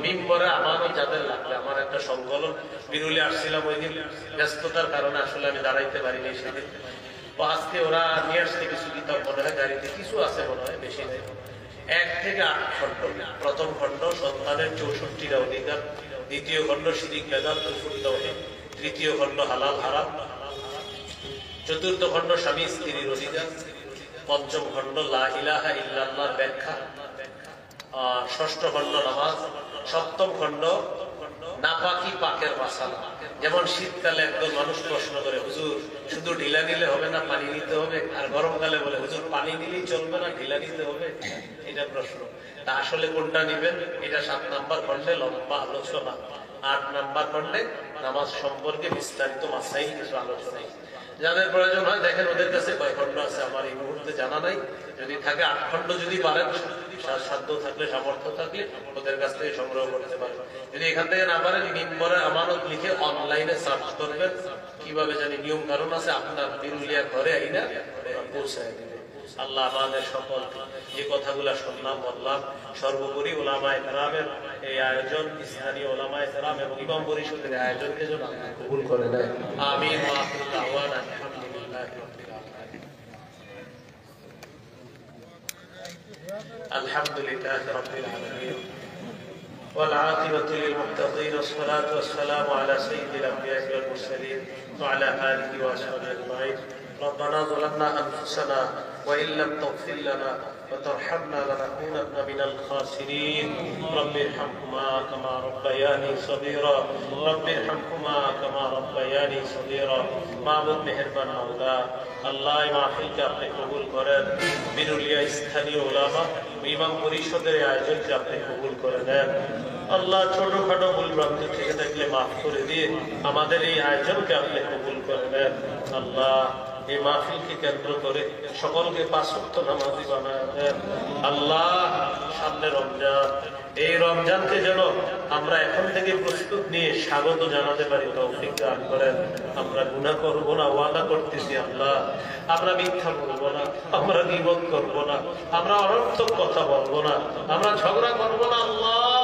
মিম্বরে আমারও যাদের লাগবে, আমার একটা সংকলন বিরুলে আসছিলাম ওই দিন, ব্যস্ততার কারণে আসলে আমি দাঁড়াইতে পারিনি সেদিন। আজকে ওরা নিয়ে আসছে কিছু কিতাব, মনে হয় গাড়িতে কিছু আছে, মনে হয় বেশি নেই। 1 থেকে 8 খণ্ড। প্রথম খণ্ড সন্তানের 64টা অধিকার, দ্বিতীয় খণ্ড শিরিক বেদাত কুফর তাওহীদ, তৃতীয় খণ্ড হালাল হারাম, চতুর্থ খণ্ড স্বামী স্ত্রীর অধিকার, পঞ্চম খণ্ড লা ইলাহা ইল্লাল্লাহর ব্যাখ্যা, ষষ্ঠ খণ্ড নামাজ, সপ্তম খণ্ড নাপাকি পাকের মাসালা। যেমন শীতকালে একদম মানুষ প্রশ্ন করে, হুজুর শুধু ঢিলা নিলে হবে না, পানি নিতে হবে? আর গরমকালে বলে, হুজুর পানি নিলেই চলবে না, ঢিলা নিতে হবে? এটা প্রশ্ন। তা আসলে কোনটা নিবেন? এটা 7 নাম্বার খণ্ডে লম্বা আলোচনা। 8 নাম্বার খণ্ডে নামাজ সম্পর্কে বিস্তারিত মাসাইল কিছু আলোচনা। যাদের প্রয়োজন হয় দেখেন ওদের কাছে কয় খণ্ড আছে, আমার এই মুহূর্তে জানা নাই। যদি থাকে 8 খণ্ড যদি পারেন, সাধ্য থাকলে, সামর্থ্য থাকলে ওদের কাছ থেকে সংগ্রহ করতে পারেন। যদি এখান থেকে না পারেন, মিম্বরে আমানত লিখে অনলাইনে সার্চ করবেন। কিভাবে জানি নিয়ম কারণ আছে, আপনার বিরুলিয়া ঘরে আইনা পৌঁছায় দিবে। আল্লাহ আমাদের সকল যে কথাগুলা শুনলাম বললাম, সর্বোপরি ওলামায়ে কেরামের এই আয়োজন, স্থানীয় ওলামায়ে কেরাম এবং ইমাম পরিষদের আয়োজনকে যেন আল্লাহ কবুল করে নেয়। আমিন ওয়া আখিরু দাওয়ানা আলহামদুলিল্লাহি রাব্বিল আলামিন। আলহামদুলিল্লাহি রাব্বিল আলামিন والعاقبة للمتقين والصلاة والسلام على سيد الأنبياء والمرسلين وعلى آله وصحبه أجمعين. ربنا ظلمنا أنفسنا وإن لم تغفر لنا وترحمنا لنكونن من الخاسرين. رب ارحمهما كما ربياني صغيرا رب ارحمهما كما ربياني صغيرا. মাবুদ মেহেরবান মাওলা, আল্লাহ এই মাহফিলকে আপনি কবুল করেন। বিরুলিয়া স্থানীয় ওলামা ইমাম পরিষদের আয়োজনকে আপনি কবুল করে নেন। আল্লাহ ছোটখাটো ভুলভ্রান্তি থেকে থাকলে মাফ করে দিয়ে আমাদের এই আয়োজনকে আপনি কবুল করে নেন। আল্লাহ এই মাহফিলকে কেন্দ্র করে সকলকে 5 ওয়াক্ত নামাজি বানায় দেন। আল্লাহ সামনে রমজান, এই রমজানকে যেন আমরা এখন থেকে প্রস্তুত নিয়ে স্বাগত জানাতে পারি, তৌফিক দান করেন। আমরা গুনাহ করব না, ওয়াদা করতেছি আল্লাহ। আমরা মিথ্যা বলবো না, আমরা গীবত করব না, আমরা অনর্থক কথা বলবো না, আমরা ঝগড়া করব না। আল্লাহ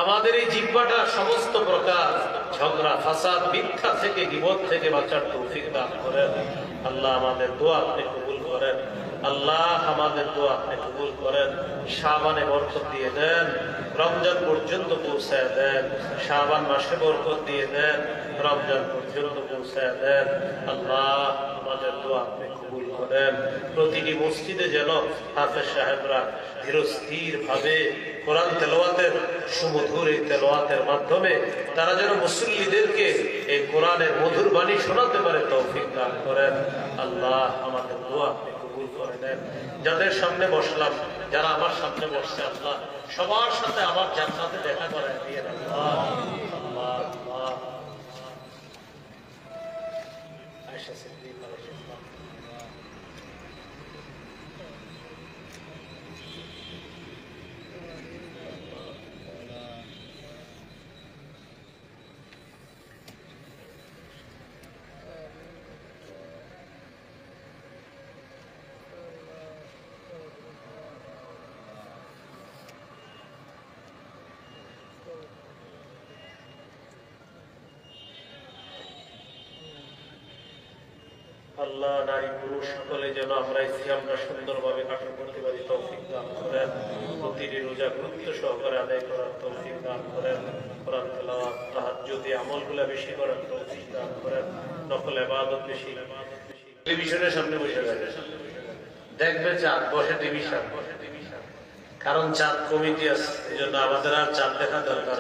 আমাদের এই জিহ্বাটা সমস্ত প্রকার ঝগড়া, ফাসাদ, মিথ্যা থেকে, গীবত থেকে বাঁচার তৌফিক দান করেন। আল্লাহ আমাদের দোয়া আপনি কবুল করেন। আল্লাহ আমাদের দোয়া আপনি কবুল করেন। শাবানে বরকত দিয়ে দেন, রমজান পর্যন্ত পৌঁছায় দেন। শাবান মাসে বরকত দিয়ে দেন, রমজান পর্যন্ত পৌঁছায় দেন। আল্লাহ আমাদের দোয়া আপনি কবুল করেন। প্রতিটি মসজিদে যেন হাফেজ সাহেবরা ধীরস্থির ভাবে কোরআন তেলাওয়াতের সুমধুর এই তেলাওয়াতের মাধ্যমে তারা যেন মুসল্লিদেরকে এই কোরআনের মধুর বাণী শোনাতে পারে, তৌফিক দান করেন। আল্লাহ আমাদের দোয়া আপনি কবুল করে নেন। যাদের সামনে বসলাম, যারা আমার সামনে বসছে, আল্লাহ সবার সাথে আমার জান্নাতে দেখা করায় দিয়ে আল্লাহ। আল্লাহ আল্লাহ আয়েশা সিদ্দিকা রাদিয়াল্লাহু আল্লাহ নারী পুরুষ সকলে যেন আমরা ইসলামটা সুন্দরভাবে কাটার করতে পারি, তৌফিক দান করেন। প্রতিটি রোজা গুরুত্ব সহকারে আদায় করার তৌফিক দান করেন। কোরআন তেলাওয়াত, তাহাজ্জুদে আমলগুলো বেশি করার তৌফিক দান করেন। নফল ইবাদত বেশি। টেলিভিশনের সামনে বসে দেখবে চাঁদ, বসে টিভি সামনে, কারণ চাঁদ কমিটি আছে, এই জন্য আমাদের আর চাঁদ দেখা দরকার।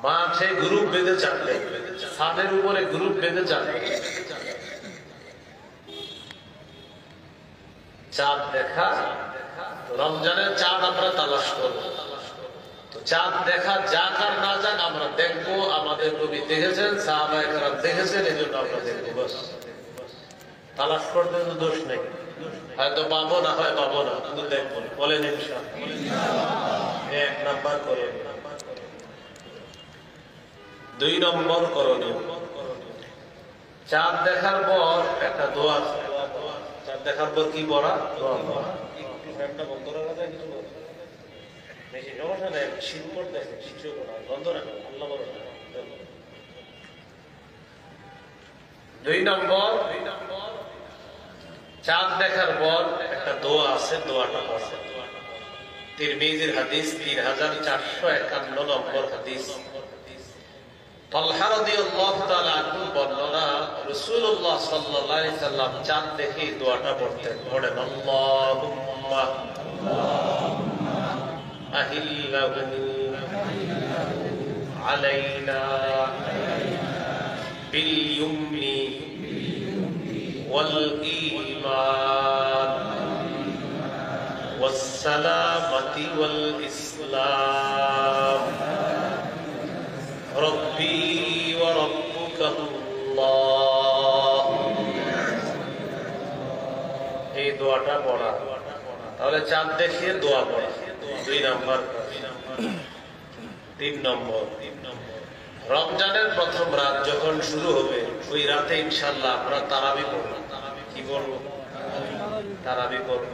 মাঠে গ্রুপ বেঁধে চাঁদ দেখবে, ছাদের উপরে গ্রুপ বেঁধে চাঁদ দেখবে। চাঁদ দেখা, রমজানের চাঁদ আমরা তালাশ করবো। তো চাঁদ দেখা যাক আর না যাক আমরা দেখবো। আমাদের নবী দেখেছেন, সাহাবায়ে কেরাম দেখেছেন, এই জন্য আমরা দেখবো। বস তালাশ করতে তো দোষ নেই, হয়তো পাবো না হয় পাবো না, কিন্তু দেখবো। বলেন ইনশাআল্লাহ। 1 নাম্বার করণীয়। 2 নম্বর করণীয়, চাঁদ দেখার পর একটা দোয়া। চাঁদ দেখার পর কি পড়া? একটা বন্ধ রাখা যায়, কিছু বেশি সমস্যা নেই। শীত পড়তে কিছু বন্ধ রাখা, আল্লাহ বড়। 2 নম্বর, চাঁদ দেখার পর একটা দোয়া আছে, দোয়াটা পড়া। তিরমিজির হাদিস, 3451 নম্বর হাদিস। তালহা রাদিয়াল্লাহু তাআলা আনহু বর্ণনা, রাসূলুল্লাহ সাল্লাল্লাহু আলাইহি সাল্লাম চাঁদ দেখে দোয়াটা পড়তেন। পড়েন, আল্লাহুম্মা আহিল علينا باليمن والإيمان والسلامة والإسلام ربي وربك الله এই দোয়াটা পড়া তাহলে চাঁদ দেখিয়ে দোয়া পড়া 2 নম্বর 3 নম্বর রমজানের প্রথম রাত যখন শুরু হবে ওই রাতে ইনশাআল্লাহ আমরা তারাবি পড়ব কি বলব তারাবি পড়ব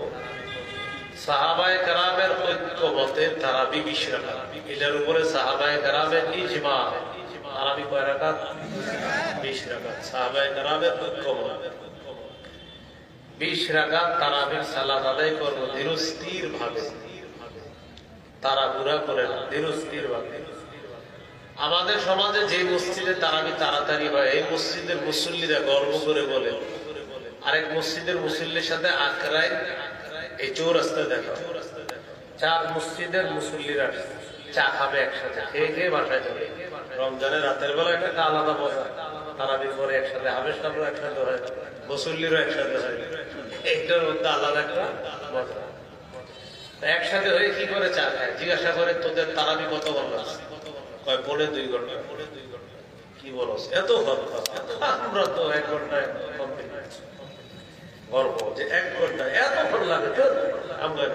সাহাবায়ে কেরামের ঐক্যমতে তারাবি 20 রাকাত এটার উপরে সাহাবায়ে কেরামের ইজমা তারাবি কয় রাকাত 20 রাকাত সাহাবায়ে কেরামের ঐক্যমত 20 রাকাত তারাবির সালাত আদায় করব ধীরস্থির ভাবে তাড়াহুড়া করে না ধীরস্থির ভাবে আমাদের সমাজে যে মসজিদে তারাবি তাড়াতাড়ি হয় এই মসজিদের মুসল্লিরা গর্ব করে বলে আরেক মসজিদের মুসল্লির সাথে আকরায় এই চৌরাস্তায় দেখা 4 মসজিদের মুসল্লিরা চা খাবে একসাথে খেয়ে খেয়ে বাসায় যাবে রমজানের রাতের বেলা এটা একটা আলাদা মজা তারাবির পরে একসাথে হাবেশ নামও একসাথে হয় মুসল্লিরও একসাথে হয় একটার মধ্যে আলাদা একটা মজা একসাথে হয়ে কি করে চা খায় জিজ্ঞাসা করে তোদের তারাবি কত ঘন্টা কয় পড়ে 2 ঘন্টা কি বলো এত আমরা তো 1 ঘন্টায় গর্ব যে 1 ঘন্টা এতক্ষণ লাগে আমরা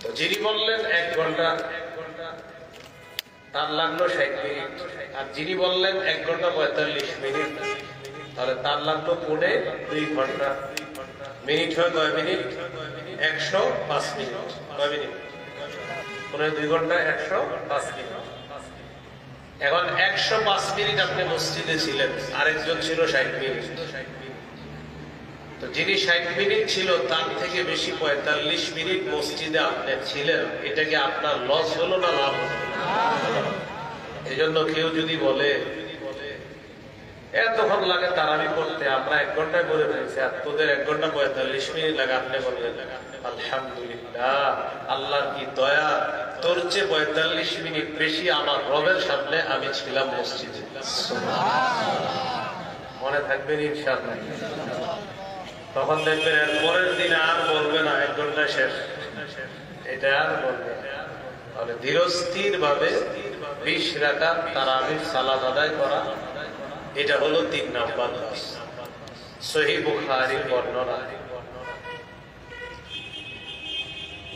তো যিনি বললেন 1 ঘন্টা তার লাগলো 60 মিনিট আর যিনি বললেন 1 ঘন্টা 45 মিনিট তাহলে তার লাগলো পড়ে 2 ঘন্টা মিনিট হয় কয় মিনিট 105 মিনিট কয় মিনিট পরে 2 ঘন্টা 105 মিনিট এখন 105 মিনিট আপনি মসজিদে ছিলেন আরেকজন ছিল 60 মিনিট তো যিনি 60 মিনিট ছিল তার থেকে বেশি 45 মিনিট মসজিদে আপনি ছিলেন এটা কি আপনার লস হলো না লাভ হলো এজন্য কেউ যদি বলে এতক্ষণ লাগে তারাবি পড়তে আমরা 1 ঘন্টায় করে ফেলছি আর তোদের 1 ঘন্টা 45 মিনিট লাগে আপনি বললেন আলহামদুলিল্লাহ আল্লাহর কি দয়া তোর চেয়ে 45 মিনিট বেশি আমার রবের সামনে আমি ছিলাম মসজিদে মনে থাকবেন ইনশাআল্লাহ তখন দেখবেন এর পরের দিন আর বলবে না 1 ঘন্টা শেষ এটা আর বলবে তাহলে ধীরস্থির ভাবে 20 রাকাত তারাবির সালাত আদায় করা এটা হলো 3 নম্বর সহিহ বুখারীর বর্ণনা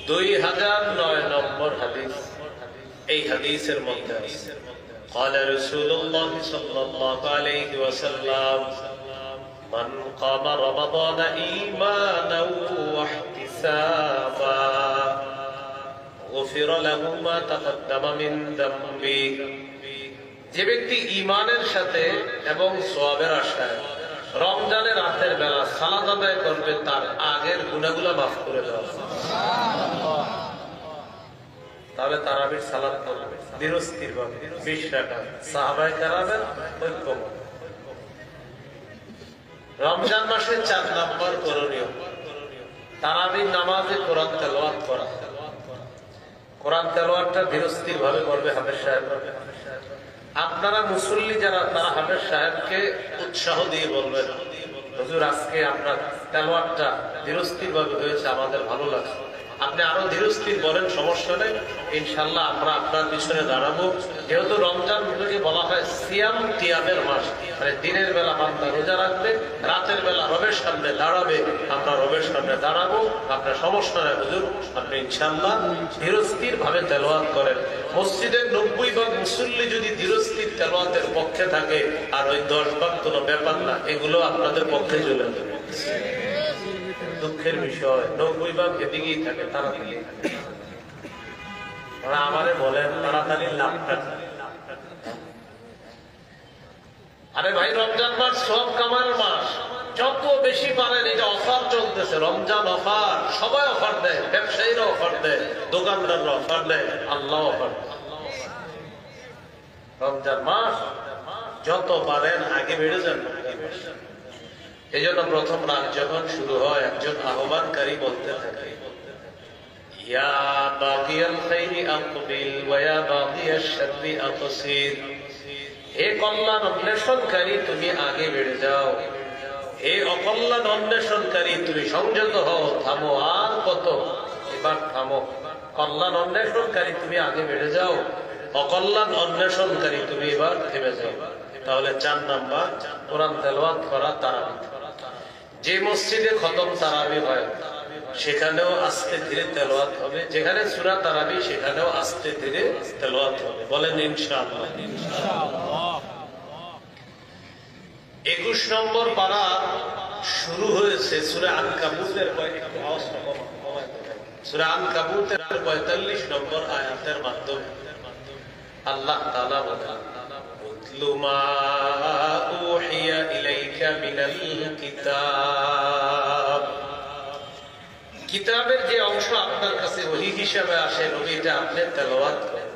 2009 নম্বর হাদিস এই হাদিসের মধ্যে আছে قال رسول الله صلى الله عليه وسلم من قام رمضان إيمانا واحتسابا غفر له ما تقدم من ذنبه যে ব্যক্তি ঈমানের সাথে এবং সওয়াবের আশায় রমজানের রাতের বেলা সালাত আদায় করবে তার আগের গুনাহগুলো মাফ করে দেওয়া হবে সুবহানাল্লাহ তাহলে তারাবির সালাত করবে ধীরস্থির ভাবে 20 রাকাত সাহাবায়ে কেরামের ঐক্যমত রমজান মাসের 4 নম্বর করণীয় তারাবির নামাজে কোরআন তেলাওয়াত করা কোরআন তেলাওয়াতটা ধীরস্থির ভাবে করবে হাফেজ সাহেব আপনারা মুসল্লি যারা তারা হাফেজ সাহেবকে উৎসাহ দিয়ে বলবেন হুজুর আজকে আপনার তেলাওয়াতটা ধীরস্থির ভাবে হয়েছে আমাদের ভালো লাগছে আপনি আরো ধীরস্থির বলেন সমস্যা নেই ইনশাআল্লাহ আমরা আপনার পিছনে দাঁড়াবো যেহেতু রমজান মাসকে বলা হয় সিয়াম কিয়ামের মাস মানে দিনের বেলা বান্দা রোজা রাখবে রাতের বেলা রবের সামনে দাঁড়াবে আমরা রবের সামনে দাঁড়াবো আপনার সমস্যা নেই হুজুর আপনি ইনশাআল্লাহ ধীরস্থির ভাবে তেলাওয়াত করেন মসজিদের 90 ভাগ মুসল্লি যদি ধীরস্থির তেলাওয়াতের পক্ষে থাকে আর ওই 10 ভাগ কোনো ব্যাপার না এগুলো আপনাদের পক্ষে চলে যাবে দুঃখের বিষয় 90 ভাগ এদিকেই থাকে তাড়াতাড়ি ওরা আমারে বলেন তাড়াতাড়ি লাভটা আরে ভাই রমজান মাস সব কামার মাস যত বেশি পারেন এটা অফার চলতেছে রমজান অফার সবাই অফার দেয় ব্যবসায়ীরা অফার দেয় দোকানদাররা অফার দেয় আল্লাহ অফার রমজান মাস যত পারেন আগে বেড়ে যান এই জন্য প্রথম রাত যখন শুরু হয় একজন আহ্বানকারী বলতে থাকে ইয়া বাগিয়াল খাইরি আকবিল ওয়া ইয়া বাগিয়াশ শাররি আকসির। হে কল্যাণ অন্বেষণকারী তুমি আগে বেড়ে যাও, হে অকল্যাণ অন্বেষণকারী তুমি সংযত হও, থামো আর কত, এবার থামো। কল্যাণ অন্বেষণকারী তুমি আগে বেড়ে যাও, অকল্যাণ অন্বেষণকারী তুমি এবার থেমে যাও। তাহলে 4 নাম্বার কোরআন তেলাওয়াত করা তারাবি। যে মসজিদে খতম তারাবি হয় সেখানেও আস্তে ধীরে তেলাওয়াত হবে, যেখানে সূরা তারাবি সেখানেও আস্তে ধীরে তেলাওয়াত হবে। বলেন ইনশাআল্লাহ। 21 নম্বর পারা শুরু হয়েছে সূরা আনকাবুতের সূরা আনকাবুতের 45 নম্বর আয়াতের মাধ্যমে। আল্লাহ তাআলা বলেন উতলু মা উহিয়া ইলাইকা মিনাল কিতাব। কিতাবের যে অংশ আপনার কাছে ওহী হিসাবে আসে নবীটা আপনি তেলাওয়াত করেন।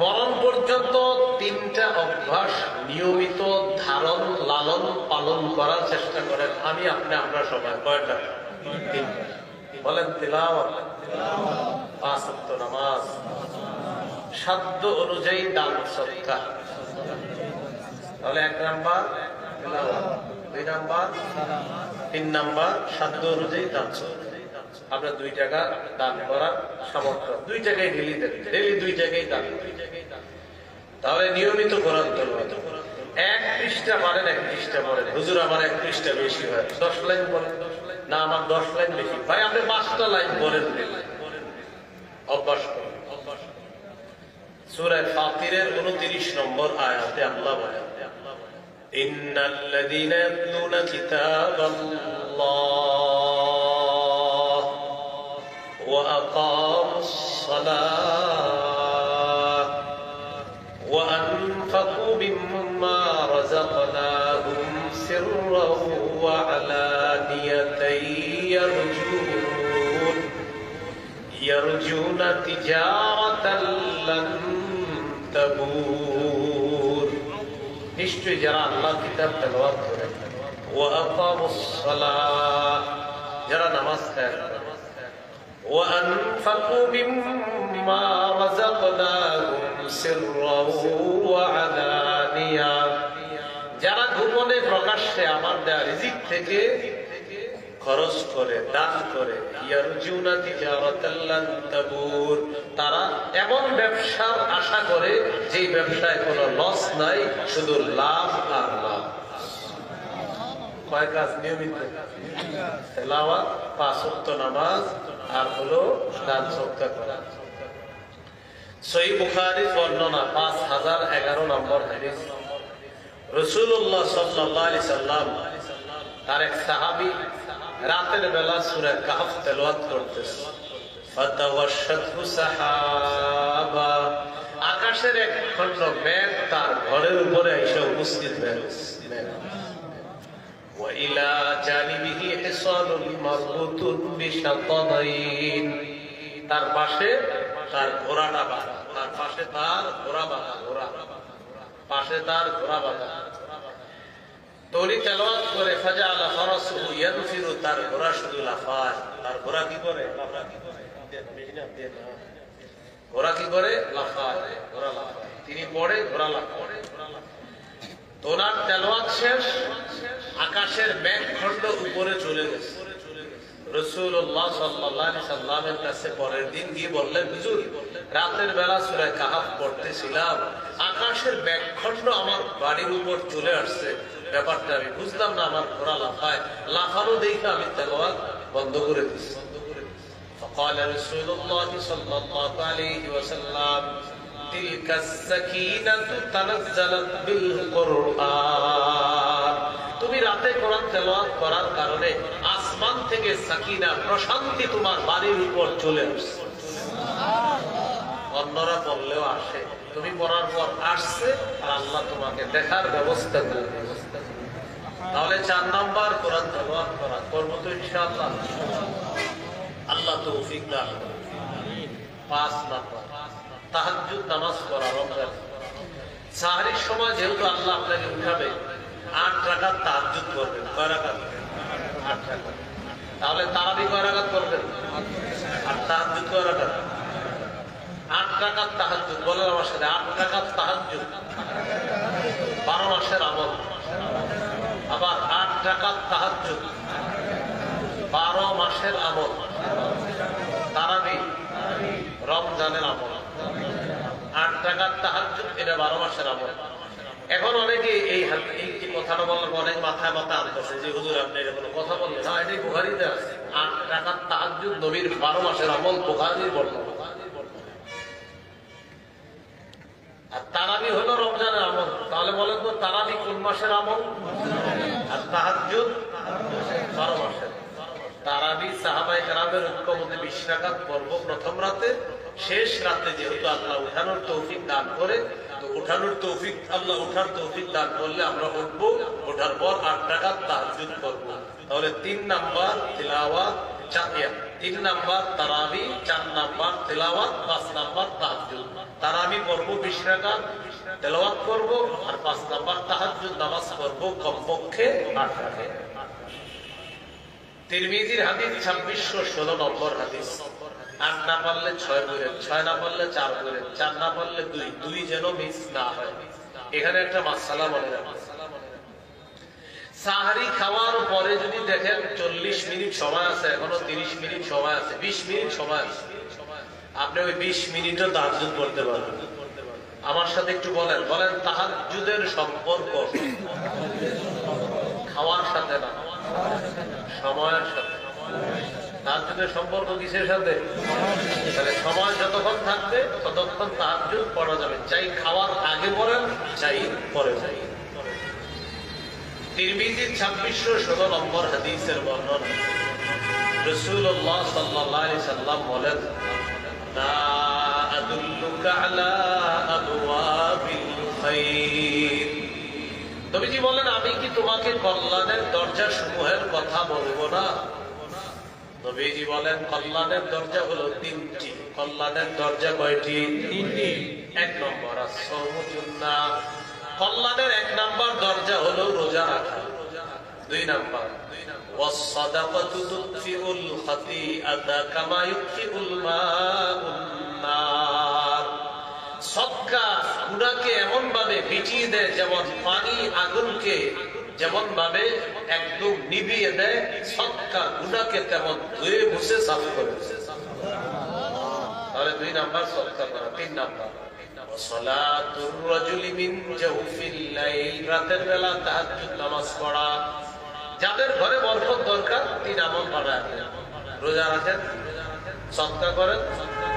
মরণ পর্যন্ত 3টা অভ্যাস নিয়মিত ধারণ লালন পালন করার চেষ্টা করেন। আমি আপনি আমরা সবাই কয়টা? বলেন তিলাওয়াত, 5 ওয়াক্ত নামাজ, সাধ্য অনুযায়ী দান সদকা। তাহলে 1 নাম্বার তিলাওয়াত, 2 নাম্বার, 3 নাম্বার সাধ্য অনুযায়ী দান সদকা। আমরা 2 টাকা দান করার সামর্থ্য, 2 টাকায় ডেলি দেন, ডেলি 2 টাকায় দান। তাহলে নিয়মিত কোরআন তেলাওয়াত। 1 পৃষ্ঠা পারেন 1 পৃষ্ঠা পড়েন। হুজুর আমার 1 পৃষ্ঠা বেশি হয়, 10 লাইন পড়েন। না আমার 10 লাইন বেশি। ভাই আপনি 5টা লাইন পড়েন, অভ্যাস করেন। সূরা ফাতিরের 29 নম্বর আয়াতে আল্লাহ বলেন ইন্নাল্লাযীনা ইয়াতলুনা কিতাবাল্লাহ ওয়া আকামুস সালাহ ওয়া আনফাকু মিম্মা রাযাকনাহুম সিররান ওয়া আলানিয়াতান ইয়ারজুনা তিজারাতান লান তাবুর। নিশ্চয়ই যারা আল্লাহর কিতাব তেলাওয়াত করে, ওয়া আকামুস সালাহ, যারা নামাজ কায়েম করে, ওয়া আনফাকু মিম্মা রাযাকনাহুম সিররান ওয়া আলানিয়া, যারা গোপনে প্রকাশ্যে আমার দেয়া রিজিক থেকে খরচ করে, দান করে, ইয়ারজুনা তিজারাতান লান তাবুর, তারা এমন ব্যবসার আশা করে যে ব্যবসায় কোনো লস নাই, শুধু লাভ আর লাভ। কয় কাজ নিয়মিত? তেলাওয়াত, 5 ওয়াক্ত নামাজ, আর হলো দান সদকা করা। সহিহ বুখারীর বর্ণনা 5011 নম্বর হাদিস। রাসূলুল্লাহ সাল্লাল্লাহু আলাইহি সাল্লাম তার এক সাহাবী রাতের বেলা সূরা কাহফ তেলাওয়াত করতেছে। ফাতাওয়াশশাতহু সাহাবা, আকাশের এক খণ্ড মেঘ তার ঘরের উপরে এসে উপস্থিত হয়েছে। ওয়া ইলা জানিবিহি হিসানুল মারবুতুন বিশাতাদাইন, তার পাশে তার ঘোড়াটা বাঁধা, তার পাশে তার ঘোড়া বাঁধা, পাশে তার ঘোড়া বাঁধা। তোরি তেলাওয়াত করে ফাজাআলা ফারাসুহু ইয়ানফিরু, তার ঘোড়া শুধু লাফায়। তার ঘোড়া কি করে? ঘোড়া কি করে? লাফায়, ঘোড়া লাফায়। তিনি পড়ে, ঘোড়া লাফায়। তোনার তেলাওয়াত শেষ, আকাশের মেঘখণ্ড উপরে চলে গেছে। রাসূলুল্লাহ সাল্লাল্লাহু আলাইহি সাল্লামের কাছে পরের দিন গিয়ে বললেন, হুজুর রাতের বেলা সূরা কাহফ পড়তেছিলাম, আকাশের মেঘখণ্ড আমার বাড়ির উপর চলে আসছে, ব্যাপারটা আমি বুঝলাম না, আমার ঘোড়া লাফায়, লাফানো দেখে আমি তেলাওয়াত বন্ধ করে দিয়েছি। فقال رسول الله صلى الله عليه وسلم تلك السكينة تنزلت بالقرآن, তুমি রাতে কোরআন তেলাওয়াত করার কারণে আসমান থেকে সাকিনা, প্রশান্তি তোমার বাড়ির উপর চলে আসছে। অন্যরা বললেও আসে, তুমি পড়ার পর আসছে, আর আল্লাহ তোমাকে দেখার ব্যবস্থা করে। তাহলে 4 নাম্বার কোরআন তেলাওয়াত করা, করবো তো ইনশাআল্লাহ। আল্লাহ তৌফিক দান করুন। 5 নাম্বার তাহাজ্জুদ নামাজ পড়া। রমজান সাহরির সময় যেহেতু আল্লাহ আপনাকে উঠাবে, 8 রাকাত তাহাজ্জুদ করবেন। কয় রাকাত? 8 রাকাত। তাহলে তারাবি কয় রাকাত করবেন? করাটা 8 রাকাত তাহাজ্জুদ, বলেন আমার সাথে 8 রাকাত তাহাজ্জুদ 12 মাসের আমল। আবার 8 রাকাত তাহাজ্জুদ 12 মাসের আমল। তারাবি রমজানের আমল। 8 রাকাত তাহাজ্জুদ এটা 12 মাসের আমল। এখন অনেকে এই কথাটা বলার অনেক মাথায় আনতেছে যে হুজুর আপনি এরকম কথা বললেন না, এটাই বুখারীতে আছে। 8 রাকাত তাহাজ্জুদ নবীর 12 মাসের আমল, বুখারীর বর্ণনা। আর তারাবি হলো রমজানের আমল। তাহলে বলেন তো তারাবি কোন মাসের আমল? আর তাহাজ্জুদ 12 মাসের। তারাবি সাহাবায়ে কেরামের ঐক্যমতে 20 রাকাত পড়ব প্রথম রাতে, শেষ রাতে যেহেতু আল্লাহ উঠানোর তৌফিক দান করে, তো উঠানোর তৌফিক আল্লাহ উঠার তৌফিক দান করলে আমরা উঠবো, ওঠার পর 8 রাকাত তাহাজ্জুদ করব। তাহলে 3 নাম্বার তিলাওয়াত, 3 নাম্বার তারাবি, 4 নাম্বার তিলাওয়াত, 5 নাম্বার তাহাজ্জুদ। তারাবি পড়ব 20 রাকাত, তেলাওয়াত করব, আর 5 নাম্বার তাহাজ্জুদ নামাজ পড়ব কমপক্ষে 8 রাকাত। তিরমিজির হাদিস 2616 নম্বর হাদিস। 8 না পারলে 6 পড়েন, 6 না পারলে 4 পড়েন, 4 না পারলে 2 যেন মিস না হয়। এখানে একটা মাসআলা মনে রাখবেন, সাহরি খাওয়ার পরে যদি দেখেন 40 মিনিট সময় আছে, এখনো 30 মিনিট সময় আছে, 20 মিনিট সময় আছে, আপনি ওই 20 মিনিটও তাহাজ্জুদ করতে পারবেন। আমার সাথে একটু বলেন তাহাজ্জুদের সম্পর্ক খাওয়ার সাথে না, সময়ের সাথে। তাহাজ্জুদের সম্পর্ক কিসের সাথে? তাহলে সময় যতক্ষণ থাকবে ততক্ষণ তাহাজ্জুদ পড়া যাবে, চাই খাওয়ার আগে পড়েন, চাই পরে চাই। তিরমিজির 2616 নম্বর হাদিসের বর্ণনা, রাসূলুল্লাহ সাল্লাল্লাহু আলাইহি সাল্লাম বলেন, লা আদুল্লুকা আলা আবওয়াবিল খায়র। নবীজি বলেন, আমি কি তোমাকে কল্যাণের দরজা সমূহের কথা বলবো না? নবীজি বলেন, কল্যাণের দরজা হলো 3টি। কল্যাণের দরজা কয়টি? 3টি। 1 নম্বর as-সাওমু জুন্নাহ, কল্যাণের 1 নাম্বার দরজা হলো রোজা রাখা। 2 নাম্বার ওয়াস-সাদাকাতু তুতফিউল খাতিআতা কামা ইউতফিউল মাউন নার। সদকা গুনাহকে এমন ভাবে মিটিয়ে দেয় যেমন পানি আগুনকে যেমন ভাবে একদম নিভিয়ে দেয়, সদকা গুনাহকে তেমন ধুয়ে মুছে সাফ করে। তাহলে 2 নাম্বার সদকা করা। 3 নাম্বার সালাতুর রাজুলি মিন জাওফিল লাইল, রাতের বেলা তাহাজ্জুদ নামাজ পড়া। যাদের ঘরে বরকত দরকার 3 আমল বাড়ায়, রোজা রাখেন, সদকা করেন,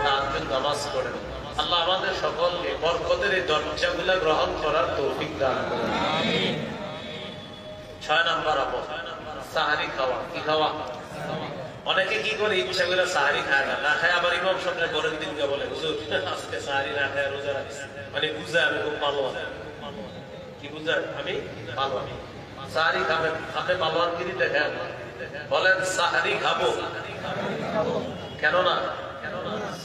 তাহাজ্জুদ নামাজ পড়েন। আল্লাহ আমাদের সকলকে বরকতের এই দরজাগুলো গ্রহণ করার তৌফিক দান করুন। আমিন। 6 নাম্বার আমল সাহরি খাওয়া। কি খাওয়া? অনেকে কি করে ইচ্ছা করে সাহরি খায় না খায়, আবার ইমাম সাহেব পরের দিনকে বলে হুজুর আজকে সাহরি না খায় রোজা রাখছি। মানে বুঝায় আমি খুব পালোয়ান। কি বুঝায়? আমি পালোয়ান। সাহরি খাবেন, আপনি পালোয়ানগিরি দেখেন, বলেন সাহরি খাবো কেন না?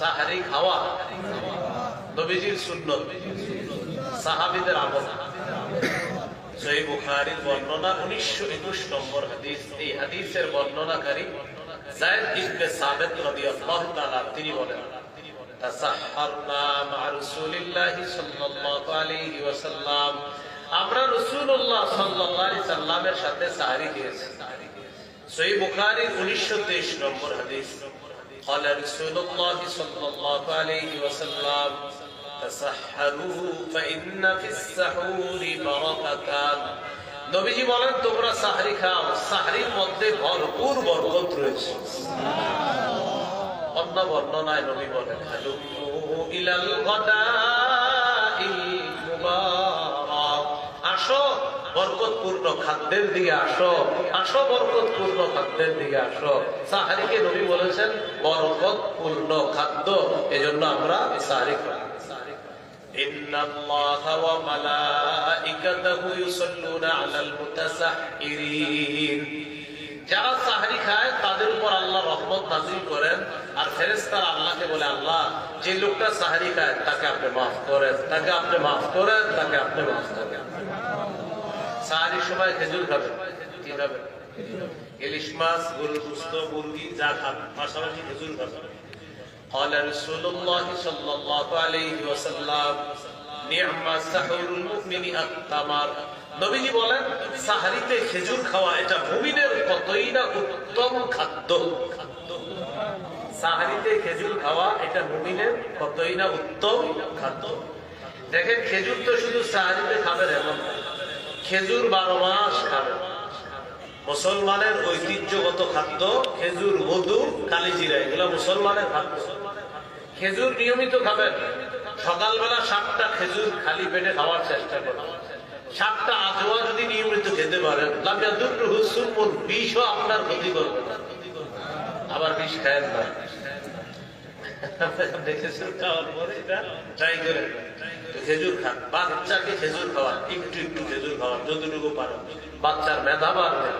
সাহরি খাওয়া নবীজির সুন্নত, সাহাবীদের আমল। সহিহ বুখারীর বর্ণনা 1921 নম্বর হাদিস। এই হাদিসের বর্ণনাকারী যায়েদ ইবনে সাবিত রাদিয়াল্লাহু তাআলা, তিনি বলেন, তাসাহহারনা মা রাসূলিল্লাহি সাল্লাল্লাহু আলাইহি ওয়াসাল্লাম, আমরা রাসূলুল্লাহ সাল্লাল্লাহু আলাইহি সাল্লামের সাথে সাহরি খেয়েছি। সহিহ বুখারীর 1923 নম্বর হাদিস। قال رسول الله صلى الله عليه وسلم تسحروا فإن في السحور بركة। নবীজি বলেন, তোমরা সাহরি খাও, সাহরির মধ্যে ভরপুর বরকত রয়েছে। অন্য বর্ণনায় নবী বলেন, হালুমু ইলাল গাদাইল মুবারাক, আসো বরকতপূর্ণ খাদ্যের দিকে আসো, আসো বরকতপূর্ণ খাদ্যের দিকে আসো। সাহরিকে নবী বলেছেন বরকতপূর্ণ খাদ্য, এজন্য আমরা সাহরি খাই। ইন্নাল্লাহা ওয়া মালাইকাতাহু ইউসাল্লুনা আলাল মুতাসাহহিরিন, যারা সাহরি খায় তাদের উপর আল্লাহ রহমত নাযিল করেন, আর ফেরেশতারা আল্লাহকে বলে, আল্লাহ যে লোকটা সাহরি খায় তাকে আপনি মাফ করেন, তাকে আপনি মাফ করেন, তাকে আপনি মাফ করেন। সাহরির সময় খেজুর খাবেন, কি খাবেন? ইলিশ মাছ, গরুর গোশত, মুরগি যা খান, পাশাপাশি খেজুর খাবেন। قال رسول الله صلى الله عليه وسلم نعم سحور المؤمن التمر নবীজি বলেন সাহরিতে খেজুর খাওয়া এটা মুমিনের কতই না উত্তম খাদ্য। সাহরিতে খেজুর খাওয়া এটা মুমিনের কতই না উত্তম খাদ্য। দেখেন খেজুর তো শুধু সাহরিতে খাবেন এমন না, খেজুর 12 মাস খাবেন। মুসলমানের ঐতিহ্যগত খাদ্য খেজুর, মধু, কালিজিরা, এগুলো মুসলমানের খাদ্য। খেজুর নিয়মিত খাবেন। সকালবেলা 7টা খেজুর খালি পেটে খাওয়ার চেষ্টা করবেন। 7টা আজওয়া যদি নিয়মিত খেতে পারেন, বিষও আপনার ক্ষতি করবে না। আবার বিষ খায়েন না, খেজুর খান। বাচ্চাকে খেজুর খাওয়ান, একটু একটু খেজুর খাওয়ান যতটুকু পারেন, বাচ্চার মেধা বাড়বে।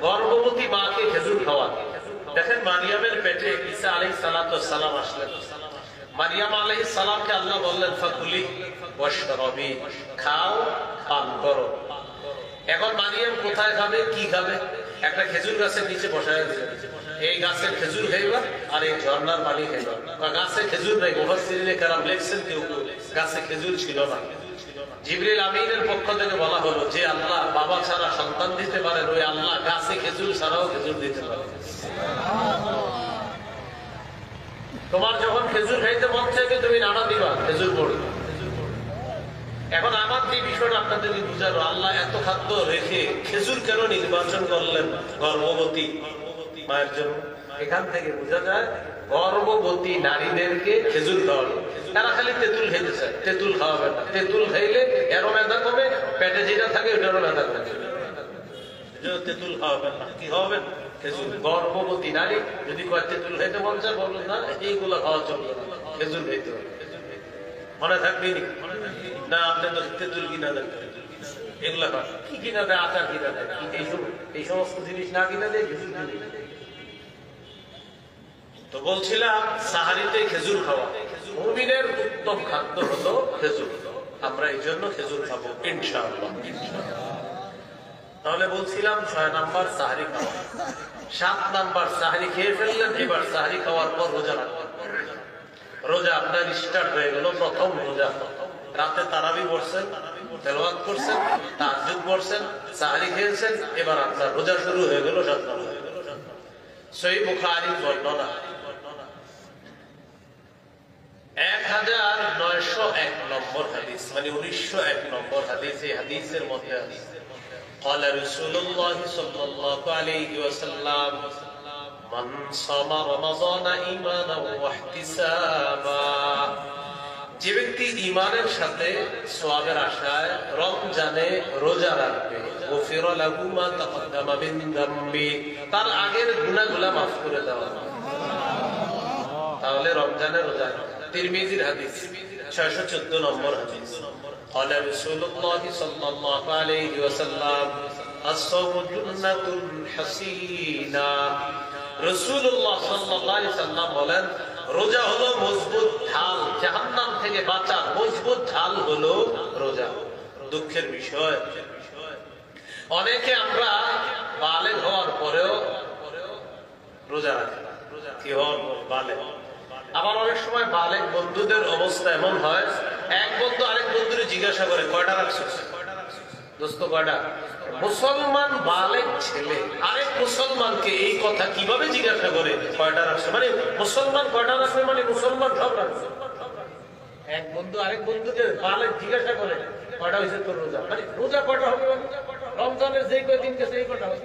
গর্ভবতী মাকে খেজুর খাওয়ান। দেখেন মারিয়ামের পেটে ঈসা আলাইহিস সালাম আসলেন। মারিয়াম আলাইহিস সালামকে আল্লাহ বললেন ফাকুলি ওয়াশরাবি, খাও পান করো। এখন মারিয়াম কোথায় খাবে, কি খাবে? একটা খেজুর গাছের নিচে বসায় দিলেন, এই গাছের খেজুর খাইবা আর এই ঝর্ণার পানি খাইবা। গাছে খেজুর নাই, মুফাসসিরিনে কেরাম লিখছেন কেউ গাছে খেজুর ছিল না। জিবরিল আমিনের পক্ষ থেকে বলা হলো যে আল্লাহ বাবা ছাড়া সন্তান দিতে পারেন, ওই আল্লাহ গাছে খেজুর ছাড়াও খেজুর দিতে পারে। তোমার যখন খেজুর খাইতে মন চাইবে তুমি নাড়া দিবা, খেজুর পড়বে। এখন আমার যে বিষয়টা আপনাদেরকে বুঝানো, আল্লাহ এত খাদ্য রেখে খেজুর কেন নির্বাচন করলেন গর্ভবতী মায়ের জন্য? এখান থেকে বোঝা যায় গর্ভবতী নারীদেরকে খেজুর খাওয়ানো। তারা খালি তেঁতুল খেতে চায়, তেঁতুল খাওয়াবে না। তেঁতুল খাইলে এরও মেধা কমে, পেটে যেটা থাকে ওটারও মেধা কমে। তেঁতুল খাওয়াবেন না, কি খাওয়াবেন? খেজুর। গর্ভবতী নারী যদি কয় তেঁতুল খাইতে মন চায়, বলবেন না এইগুলো খাওয়া চলবে না, খেজুর খাইতে হবে। মনে থাকবে না আপনি তো তেঁতুল কিনা দেন, এগুলা কি কিনা দেয়, আচার কিনা দেয়, এই সমস্ত জিনিস না কিনা দেয় খেজুর কিনে। তো বলছিলাম সাহারিতে খেজুর খাওয়া মুমিনের উত্তম খাদ্য হলো খেজুর। আমরা এই জন্য খেজুর খাবো ইনশাআল্লাহ। তাহলে বলছিলাম 6 নাম্বার সাহারি খাওয়া। 7 নাম্বার সাহারি খেয়ে ফেললেন, এবার সাহারি খাওয়ার পর রোজা রাখবেন। রোজা আপনার স্টার্ট হয়ে গেল, প্রথম রোজা। রাতে তারাবি পড়ছেন, তেলাওয়াত করছেন, তাহাজ্জুদ পড়ছেন, সাহারি খেয়েছেন, এবার আপনার রোজা শুরু হয়ে গেল 7 নম্বর। সহিহ বুখারীর বর্ণনা 1901 নম্বর হাদিস, মানে 1901 নম্বর হাদিস। এই হাদিসের মধ্যে আছে قال رسول الله صلى الله عليه وسلم من صام رمضان إيمانا واحتسابا, যে ব্যক্তি ঈমানের সাথে সওয়াবের আশায় রমজানে রোজা রাখবে, গফিরা লাহু মা তাকদ্দামা মিন যামবি, তার আগের গুনাহগুলো মাফ করে দেওয়া হবে। তাহলে রমজানে রোজা। তিরমিজির হাদিস 614 নম্বর হাদিস। قال رسول الله صلى الله عليه وسلم الصوم جنة حصينة, রাসূলুল্লাহ সাল্লাল্লাহু আলাইহি ওয়াসাল্লাম বলেন রোজা হলো মজবুত ঢাল, জাহান্নাম থেকে বাঁচার মজবুত ঢাল হলো রোজা। দুঃখের বিষয় অনেকে আমরা বালেগ হওয়ার পরেও রোজা রাখি। কি হন বালেগ? আবার অনেক সময় বালেগ বন্ধুদের অবস্থা এমন হয়, এক বন্ধু আরেক বন্ধুরে জিজ্ঞাসা করে কয়টা রাখছো দোস্ত, কয়টা? মুসলমান বালেগ ছেলে আরেক মুসলমানকে এই কথা কিভাবে জিজ্ঞাসা করে কয়টা রাখছো? মানে মুসলমান কয়টা রাখবে, মানে মুসলমান সব রাখবে। এক বন্ধু আরেক বন্ধুকে বালেগ জিজ্ঞাসা করে কয়টা হয়েছে তোর রোজা, মানে রোজা কয়টা হবে? রমজানের যেই কয়দিন গেছে এই কয়টা হবে।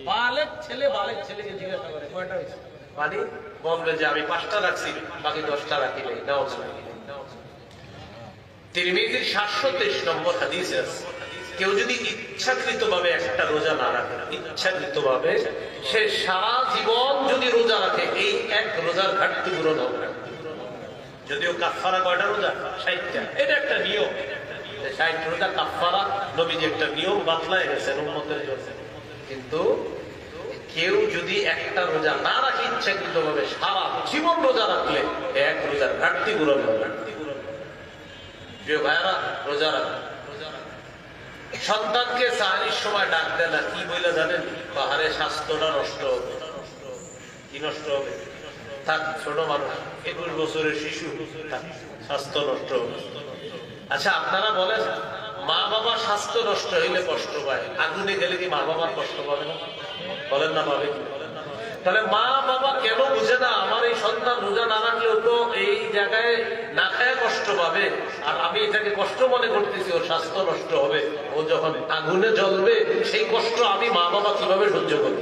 বালেগ ছেলে বালেগ ছেলেকে জিজ্ঞাসা করে কয়টা হয়েছে, মানে বলবে যে আমি 5টা রাখছি, বাকি 10টা রাখি নাই। তিরমিজির 723 নম্বর হাদিসে আছে, কেউ যদি ইচ্ছাকৃতভাবে একটা রোজা না রাখে, ইচ্ছাকৃতভাবে সে সারা জীবন যদি রোজা রাখে, এই এক রোজার ঘাটতি পূরণ হবে না। যদিও কাফারা কয়টা রোজা? 60টা। এটা একটা নিয়ম, 60 রোজা কাফারা নবীজি একটা নিয়ম বাতলায় গেছেন উম্মতের জন্য। কিন্তু কেউ যদি একটা রোজা না রাখে ইচ্ছাকৃতভাবে, সারা জীবন রোজা রাখলে এক রোজার ঘাটতি পূরণ হবে। প্রিয় ভাইরা, রোজা রাখা। সন্তানকে সাহারির সময় ডাক দেয় না, কি বলে জানেন? পাহাড়ে স্বাস্থ্যটা নষ্ট হবে। কি নষ্ট হবে? থাক ছোট মানুষ 21 বছরের শিশু স্বাস্থ্য নষ্ট। আচ্ছা আপনারা বলেন, মা বাবার স্বাস্থ্য নষ্ট হইলে কষ্ট পায়, আগুনে গেলে কি মা বাবার কষ্ট পাবে না? বলেন না পাবে? তাহলে মা বাবা কেন বুঝে না আমার এই সন্তান রোজা না রাখলেও তো এই জায়গায় না খায় কষ্ট পাবে, আর আমি এটাকে কষ্ট মনে করতেছি, ওর স্বাস্থ্য নষ্ট হবে, ও যখন আগুনে জ্বলবে সেই কষ্ট আমি মা বাবা কিভাবে সহ্য করব?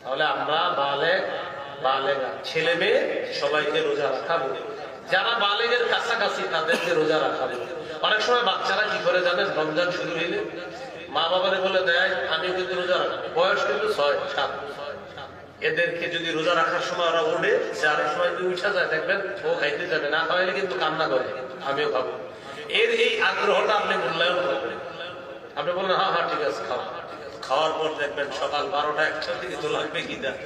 তাহলে আমরা বালেগা ছেলে মেয়ে সবাইকে রোজা রাখাবো, যারা বালেগের কাছাকাছি তাদেরকে রোজা রাখাবো। অনেক সময় বাচ্চারা কি করে জানেন, রমজান শুরু হইলে মা বাবারে বলে দেয় আমি কিন্তু রোজা রাখবো, বয়স কিন্তু 6-7। এদেরকে যদি রোজা রাখার সময় ওরা ওঠে, চারের সময় যদি উঠা যায় দেখবেন ও খাইতে যাবে, না খাওয়াইলে কিন্তু কান্না করে আমিও খাবো। এর এই আগ্রহটা আপনি মূল্যায়ন করবেন। আপনি বললেন হ্যাঁ হ্যাঁ ঠিক আছে খাও, খাওয়ার পর দেখবেন সকাল 12টা-1টার দিকে তো লাগবে কি দেখ,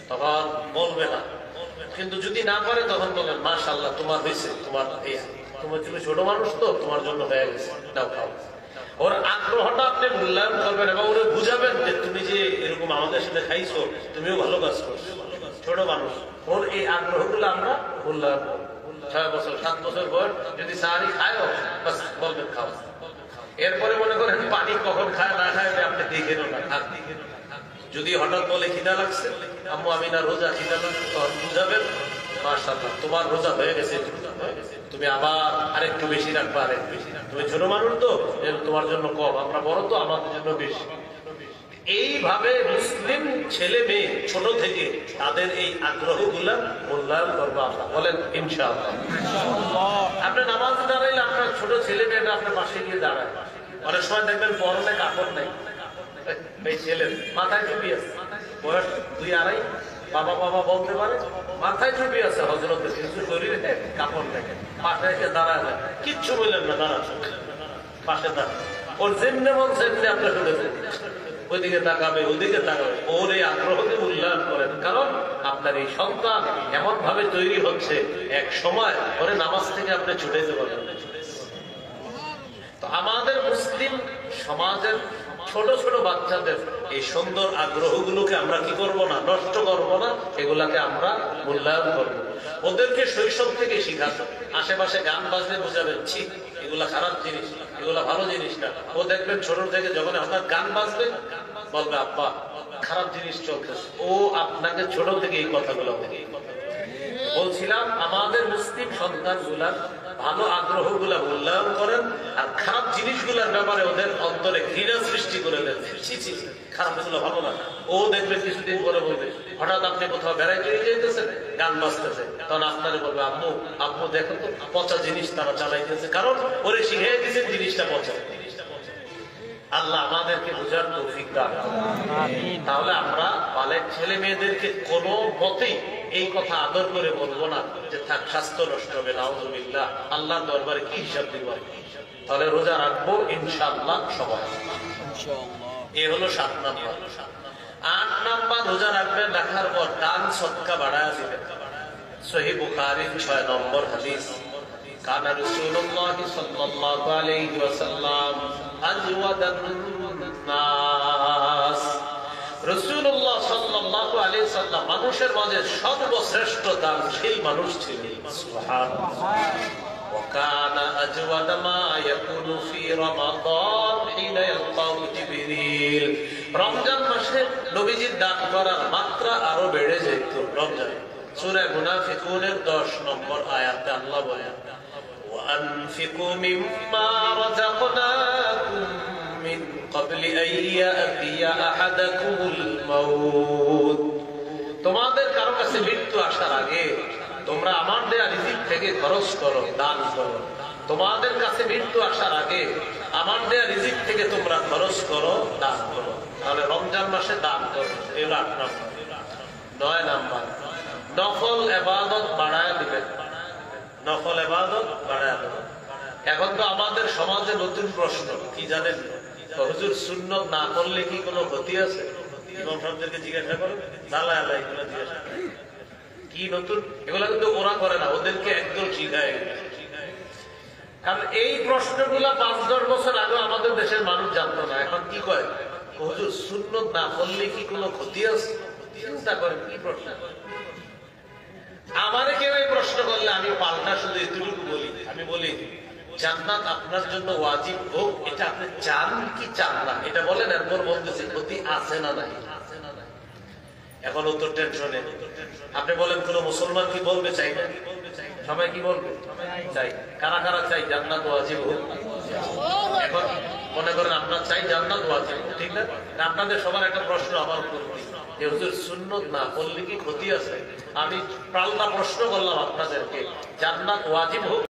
তখন বলবে না। কিন্তু যদি না পারে তখন বলবেন মাশাআল্লাহ তোমার হয়েছে, তোমার তুমি ছোট মানুষ তো তোমার জন্য হয়ে গেছে, নাও খাও। ওর আগ্রহটা আপনি মূল্যায়ন করবেন এবং ওরে বুঝাবেন যে তুমি যে এরকম আমাদের সাথে খাইছো তুমিও ভালো কাজ করছো, ছোট মানুষ। ওর এই আগ্রহগুলো আমরা মূল্যায়ন করবো। 6 বছর 7 বছর বয়স যদি সাহারি খায় বাস বলবেন খাও। এরপরে মনে করেন পানি কখন খায় না খায় আপনি দেখেন না, খান। যদি হঠাৎ বলে খিদা লাগছে, আম্মু আমি না রোজা, খিদা লাগছে, তখন বুঝাবেন মাশাআল্লাহ তোমার রোজা হয়ে গেছে, তুমি আবার আরেকটু বেশি রাখবা, আরেকটু বেশি। তুমি ছোট মানুষ তো তোমার জন্য কম, আমরা বড় তো আমাদের জন্য বেশি। এইভাবে মুসলিম ছেলে মেয়ে ছোট থেকে তাদের এই আগ্রহগুলা মূল্যায়ন করবো আমরা, বলেন ইনশাআল্লাহ। আপনি নামাজ দাঁড়াইলে আপনার ছোট ছেলে মেয়েরা আপনার পাশে গিয়ে দাঁড়ায়। অনেক সময় দেখবেন পরনে কাপড় নেই, এই ছেলে মাথায় টুপি আছে, বয়স 2-2.5, বাবা বাবা বলতে পারে, মাথায় টুপি আছে হযরতের, কিন্তু শরীরে কাপড় নেই, পাশে এসে দাঁড়ায় না, কিচ্ছু বললেন না, দাঁড়াচ্ছে পাশে দাঁড়ায়। ওর যেমনি মন সেমনি আপনার শুনেছেন, ওইদিকে তাকাবে ওদিকে তাকাবে। ওর এই আগ্রহকে মূল্যায়ন করেন, কারণ আপনার এই সন্তান এমন ভাবে তৈরি হচ্ছে এক সময় ওরে নামাজ থেকে আপনি ছুটে যেতে পারবেন। তো আমাদের মুসলিম সমাজের ছোট ছোট বাচ্চাদের এই সুন্দর আগ্রহগুলোকে আমরা কি করব না, নষ্ট করব না, এগুলাকে আমরা মূল্যায়ন করব। ওদেরকে শৈশব থেকে শিখাবো। আশেপাশে গান বাজলে বোঝাবেন ছি এগুলা খারাপ জিনিস, এগুলা ভালো জিনিস না। ও দেখবেন ছোট থেকে যখন আপনার গান বাজবে বলবে আব্বা খারাপ জিনিস চলতেছে। ও আপনাকে ছোট থেকে এই কথাগুলো বলছিলাম, আমাদের মুসলিম সন্তানগুলার ভালো আগ্রহগুলা মূল্যায়ন করেন, আর খারাপ জিনিসগুলোর ব্যাপারে ওদের অন্তরে ঘৃণা সৃষ্টি করে দেন, খারাপ এগুলো ভালো না। ও দেখবে কিছুদিন পরে বলবে, হঠাৎ আপনি কোথাও বেড়াইতে যেতেছেন, গান বাজতেছে, তখন আপনারে বলবে আম্মু আম্মু দেখো তো পচা জিনিস তারা চালাইতেছে, কারণ ওরে শিখিয়ে দিয়েছেন জিনিসটা পচা। আল্লাহ আমাদেরকে বুঝার তৌফিক দান। তাহলে আমরা বালেক ছেলে মেয়েদেরকে কোনো মতেই এই কথা আদর করে বলবো না যে থাক স্বাস্থ্য নষ্ট হবে, নাউযুবিল্লাহ, আল্লাহর দরবারে কি হিসাব দিব। তাহলে রোজা রাখবো ইনশাআল্লাহ সবাই। এ হলো 7 নাম্বার। 8 নাম্বার, রোজা রাখবেন, রাখার পর দান সদকা বাড়ায় দিবেন। সহিহ বুখারীর 6 নম্বর হাদিস, কান রাসূলুল্লাহ সাল্লাল্লাহু আলাইহি ওয়াসাল্লাম আজওয়াদান নাস। রাসূলুল্লাহ সাল্লাল্লাহু আলাইহি ওয়াসাল্লাম মানুষের মাঝে সর্বশ্রেষ্ঠ দানশীল মানুষ ছিলেন। সুবহানাল্লাহ। ওয়া কানা আজওয়াদা মা ইয়াকুনু ফি রমাদান হিনা ইয়ালকাউ জিবরিল। রমজান মাসে নবীজির দান করার মাত্রা আরো বেড়ে যেত। রমজান সূরা মুনাফিকুনের 10 নম্বর আয়াতে আল্লাহ বলেন, وأنفقوا مما رزقناكم من قبل أن يأتي أحدكم الموت। তোমাদের কারো কাছে মৃত্যু আসার আগে তোমরা আমার দেয়া রিজিক থেকে খরচ করো, দান করো। তোমাদের কাছে মৃত্যু আসার আগে আমার দেয়া রিজিক থেকে তোমরা খরচ করো, দান করো। তাহলে রমজান মাসে দান করো, এগুলো 8 নম্বর। 9 নম্বর, নফল ইবাদত বাড়ায় দিবেন। নফল ইবাদত বাড়ায় দিবেন। এখন তো আমাদের সমাজে নতুন প্রশ্ন কি জানেন, হুজুর সুন্নত না করলে কি কোনো ক্ষতি আছে? ইমাম সাহেবদেরকে জিজ্ঞাসা করেন, লালা আল্লাহ এগুলো জিজ্ঞাসা কি নতুন, এগুলো কিন্তু ওরা করে না, ওদেরকে একদম শিখায়। কারণ এই প্রশ্নগুলা 5-10 বছর আগে আমাদের দেশের মানুষ জানতো না। এখন কি কয়, হুজুর সুন্নত না করলে কি কোনো ক্ষতি আছে? চিন্তা করেন কি প্রশ্ন। আমারে কেউ এই প্রশ্ন করলে আমি পাল্টা শুধু এতটুকু বলি, আমি বলি জান্নাত আপনার জন্য ওয়াজিব হোক, এটা আপনি চান কি চান না এটা বলেন, এরপর বলতেছি ক্ষতি আছে না নাই। এখন উত্তর টেনশনে আপনি বলেন কোন মুসলমান কি বলবে চাই না? সবাই কি বলবে চাই। কারা কারা চাই জান্নাত ওয়াজিব হোক? এখন মনে করেন আপনার চাই জান্নাত ওয়াজিব, ঠিক না? আপনাদের সবার একটা প্রশ্ন আমার উপর, যে হুজুর সুন্নত না বললে কি ক্ষতি আছে? আমি পাল্টা প্রশ্ন করলাম আপনাদেরকে, জান্নাত ওয়াজিব হোক